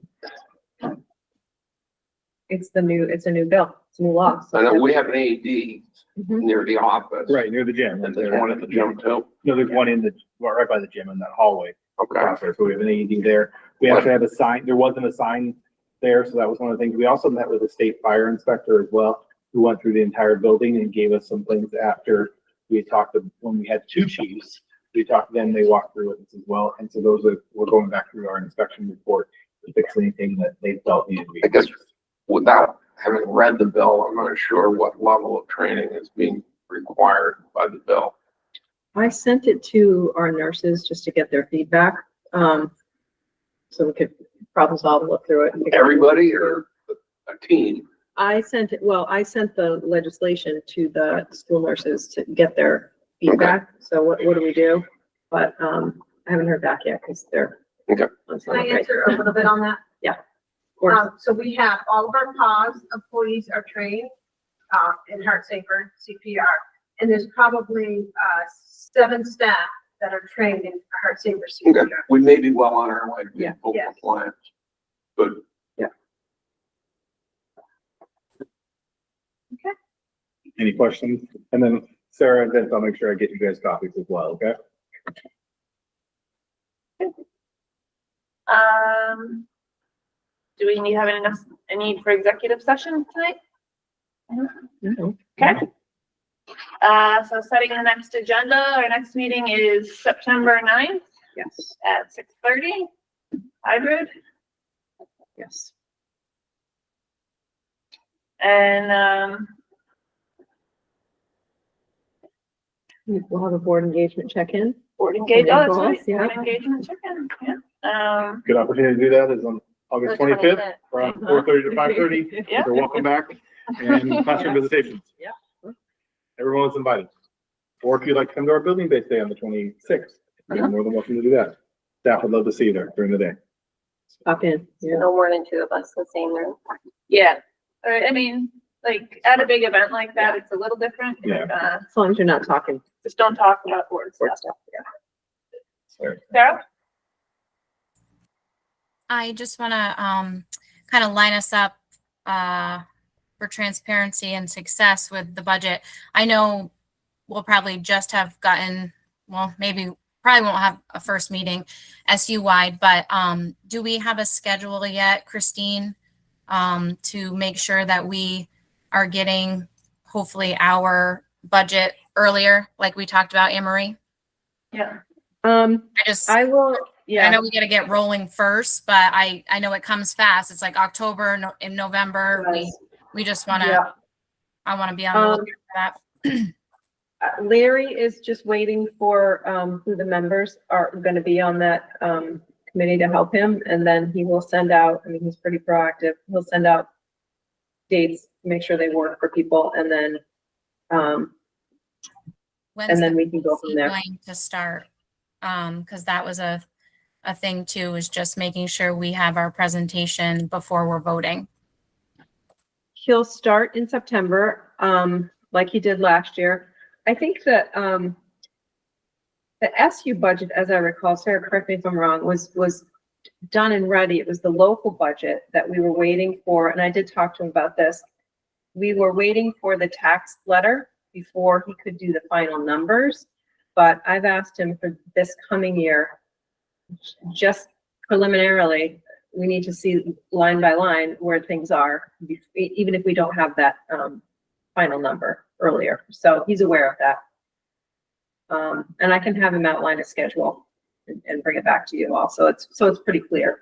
bill. It's a new law. So I know we have an AED Mhm. near the office. Right, near the gym. And there's one at the gym too. No, there's one in the, well, right by the gym in that hallway. Okay. across there. So we have an AED there. We actually have a sign, there wasn't a sign there, so that was one of the things. We also met with the state fire inspector as well, who went through the entire building and gave us some things after we had talked to, when we had two chiefs. We talked to them, they walked through with us as well. And so those are, we're going back through our inspection report to fix anything that they felt needed to be. I guess without having read the bill, I'm not sure what level of training is being required by the bill. I sent it to our nurses just to get their feedback. So we could problem solve and look through it. and figure out- Everybody or a team? I sent the legislation to the school nurses to get their feedback. So what do we do? But, I haven't heard back yet because they're. Okay. on Can summer I break. answer a little bit on that? Of course. So we have all of our PAWS employees are trained, in Heart Saver CPR. And there's probably, 7 staff that are trained in Heart Saver Okay, CPR. we may be well on our way to being Yeah. full Yes. compliant. Good. Any questions? And then Sarah and Vince, I'll make sure I get you guys copies as well, okay? Do we have a need for executive session tonight? No. Okay. So setting the next agenda, our next meeting is September 9th Yes, at 6:30, hybrid. yes. And, We'll have a board engagement check-in. board engage, oh, that's right, Yeah. board engagement chicken, yeah. Good opportunity to do that is on August The 25th 25th. from 4:30 to 5:30. Yeah. You're welcome back and classroom visitations. Yeah. Everyone is invited. Or if you'd like to come to our building base day on the 26th, you're more than welcome to do that. Staff would love to see you there during the day. Pop in. Yeah. No more than 2 of us in the same room. Yeah, I mean, like, at a big event like that, it's a little different. Yeah. As long as you're not talking Just don't talk about board board stuff. stuff. Yeah. So, Sarah? I just want to kind of line us up for transparency and success with the budget. I know we'll probably just have gotten, well, maybe probably won't have a first meeting SU wide, but do we have a schedule yet, Christine, to make sure that we are getting hopefully our budget earlier, like we talked about, Anne Marie? Yeah. I will, I yeah, know we got to get rolling first, but I know it comes fast. It's like October, in November. We just want to, yeah. I want to be on the lookout for that. Larry is just waiting for, who the members are gonna be on that, committee to help him, and then he will send out, I mean, he's pretty proactive, he'll send out dates, make sure they work for people, and then When's the we can go from PC there. going to start? Because that was a thing too, is just making sure we have our presentation before we're voting. He'll start in September, like he did last year. I think that, the SU budget, as I recall, Sarah, correct me if I'm wrong, was done and ready. It was the local budget that we were waiting for, and I did talk to him about this. We were waiting for the tax letter before he could do the final numbers, but I've asked him for this coming year, just preliminarily, we need to see line by line where things are, even if we don't have that, final number earlier. So he's aware of that. And I can have him outline a schedule and bring it back to you all. So it's pretty clear.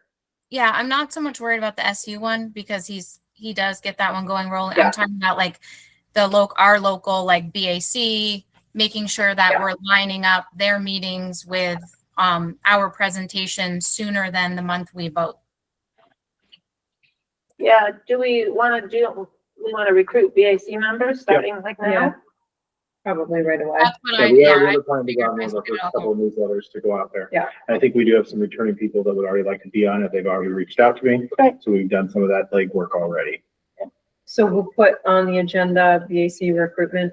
Yeah, I'm not so much worried about the SU one because he does get that one going rolling. Yeah. I'm talking about like our local like BAC, making sure that we're lining up their meetings with our presentation sooner than the month we vote. Yeah, do we want to recruit BAC members starting like Yeah. now? Probably right away. That's what Yeah, I, we yeah, are I really planning to go out figured on the I should first go. couple of newsletters to go out there. Yeah. And I think we do have some returning people that would already like to be on it. They've already reached out to me. Okay. So we've done some of that legwork already. So we'll put on the agenda BAC recruitment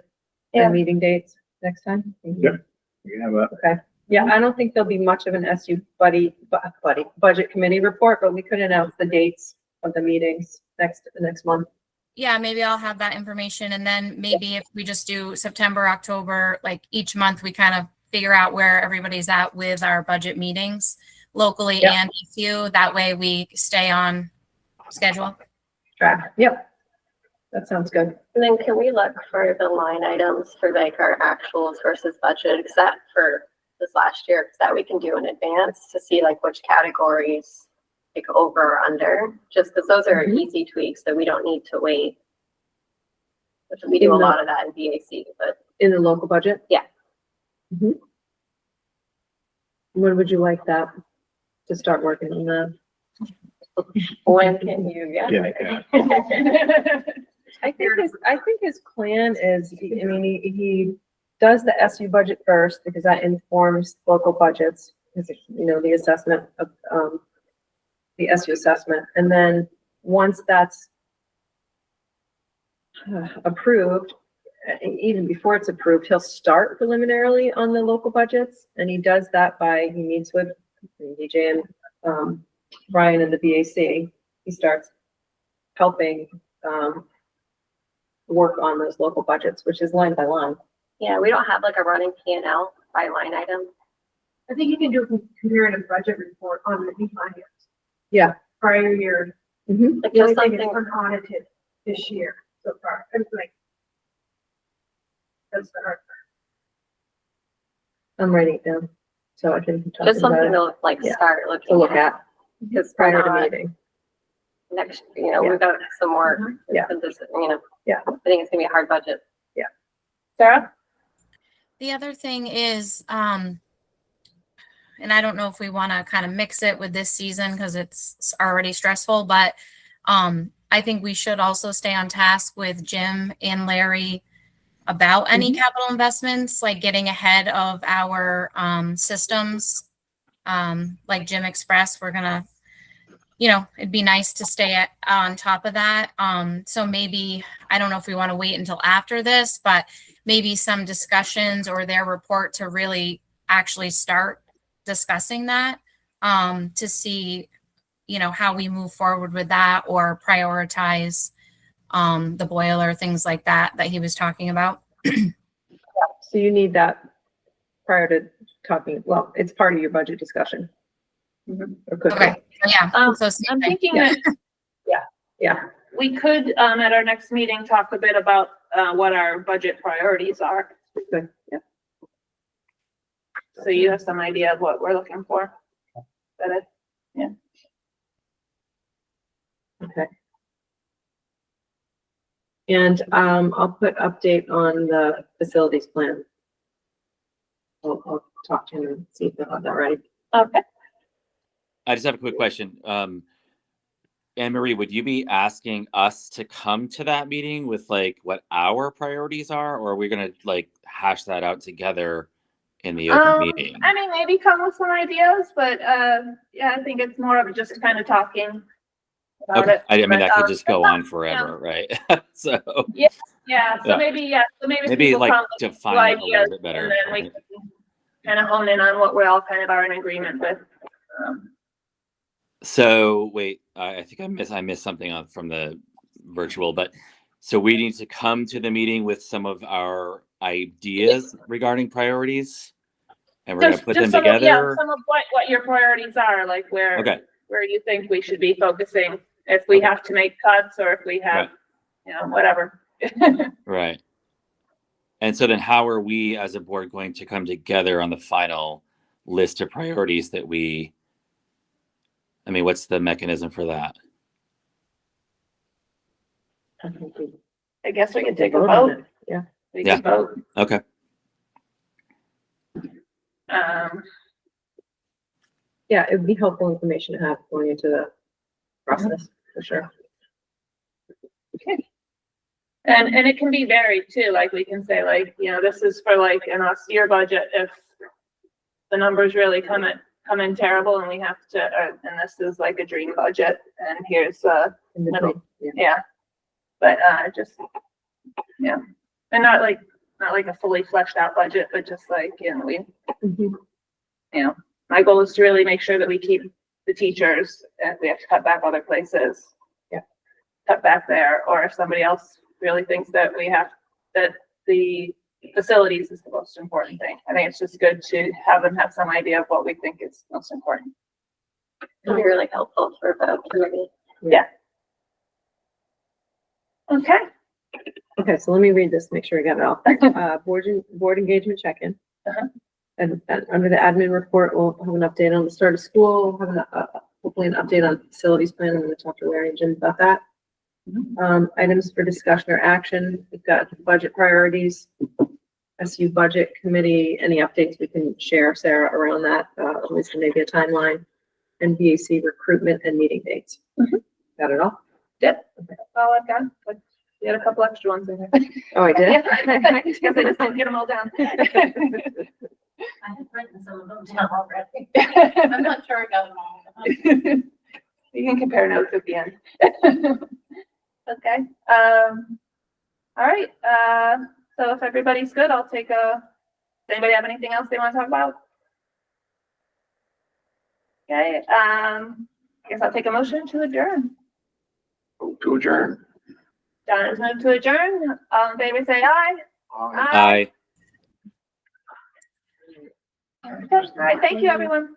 Yeah. and meeting dates next time. Yeah. We have a, Okay. Yeah, I don't think there'll be much of an SU budget committee report, but we could announce the dates of the meetings next month. Yeah, maybe I'll have that information, and then maybe if we just do September, October, like each month, we kind of figure out where everybody's at with our budget meetings locally Yep. and ECU. That way we stay on schedule. Track. Yep. That sounds good. And then can we look for the line items for like our actuals versus budget, except for this last year, because that we can do in advance to see like which categories like over or under, just because those are Mhm. easy tweaks that we don't need to wait. Which we do a lot of that in BAC, but In the local budget? Yeah. Mhm. When would you like that to start working on that? when can you get? yeah, yeah. I think his plan is, I mean, he does the SU budget first because that informs local budgets. Because, you know, the assessment of, the SU assessment. And then once that's approved, even before it's approved, he'll start preliminarily on the local budgets. And he does that he meets with DJ and, Brian and the BAC. He starts helping, work on those local budgets, which is line by line. Yeah, we don't have like a running P&L by line item. I think you can do a comparative budget report on the finance. Yeah. Prior year, Mm-hmm. Like the only just thing is something, unaudited this year so far. It's like, that's the hard part. I'm writing it down, so I can talk just about something it to like Yeah. start to looking look at. at Because prior to meeting. next, Yeah. we've got some more. Yeah. Yeah. I think it's gonna be a hard budget. Sarah? The other thing is, and I don't know if we want to kind of mix it with this season because it's already stressful, but I think we should also stay on task with Jim and Larry about any capital investments, like getting ahead of our systems. Like Jim Express, we're gonna, it'd be nice to stay on top of that. So maybe, I don't know if we want to wait until after this, but maybe some discussions or their report to really actually start discussing that, to see, how we move forward with that or prioritize the boiler, things like that he was talking about. So you need that prior to talking, well, it's part of your budget discussion. Or could be. Okay, so yeah. So same I'm thing. thinking Yeah. that Yeah, we could, at our next meeting, talk a bit about, what our budget priorities are. good, yeah. So you have some idea of what we're looking for. That is, Okay. And, I'll put update on the facilities plan. I'll talk to him and see if they'll have that ready. okay. I just have a quick question. Anne Marie, would you be asking us to come to that meeting with like what our priorities are, or are we gonna like hash that out together in the open meeting? I mean, maybe come with some ideas, but, yeah, I think it's more of just kind of talking about Okay, it. I mean, that But, could just go yeah. on forever, right? So Yeah, so Yeah. maybe maybe people like come with define it a ideas, little bit better. and then we can kind of hone in on what we all kind of are in agreement with. So wait, I think I missed something from the virtual, but so we need to come to the meeting with some of our ideas regarding priorities, and we're gonna put them some of, yeah, together. some of what your priorities are, like Okay, where you think we should be focusing, if we Okay. have to make cuts or if we have, whatever. right. And so then how are we as a board going to come together on the final list of priorities that what's the mechanism for that? I guess we could take a Vote on vote. it. Yeah. We Yeah. could vote. Okay. Yeah, it would be helpful information to have going into the process, for sure. And it can be varied too, like we can say like, you know, this is for like an austere budget if the numbers really come in terrible and we have to, and this is like a dream budget and here's, In between, yeah. yeah. But, just, yeah, and not like a fully fleshed out budget, but just like, you know, Mhm. you know, my goal is to really make sure that we keep the teachers, if we have to cut back other places. Yeah. Cut back there, or if somebody else really thinks that that the facilities is the most important thing. I think it's just good to have them have some idea of what we think is most important. It'd be really helpful for the committee. Okay. Okay, so let me read this, make sure I got it all. Board engagement check-in. Uh-huh. And under the admin report, we'll have an update on the start of school, have hopefully an update on facilities plan. I'm gonna talk to Larry and Jim about that. Items for discussion or action, we've got budget priorities, SU budget committee, any updates we can share, Sarah, around that, at least maybe a timeline, and BAC recruitment and meeting dates. Mhm. Got it all? Yep. That's all I've got. But you had a couple extra ones in there. Oh, I did? I guess I just didn't get them all down. I have written some of them down already. I'm not sure I got them all. You can compare notes at the end. Okay, all right, so if everybody's good, I'll take does anybody have anything else they want to talk about? Okay, I guess I'll take a motion to adjourn. Vote to adjourn. John has moved to adjourn. All in favor, say aye. Aye. Okay, all right, thank you, everyone.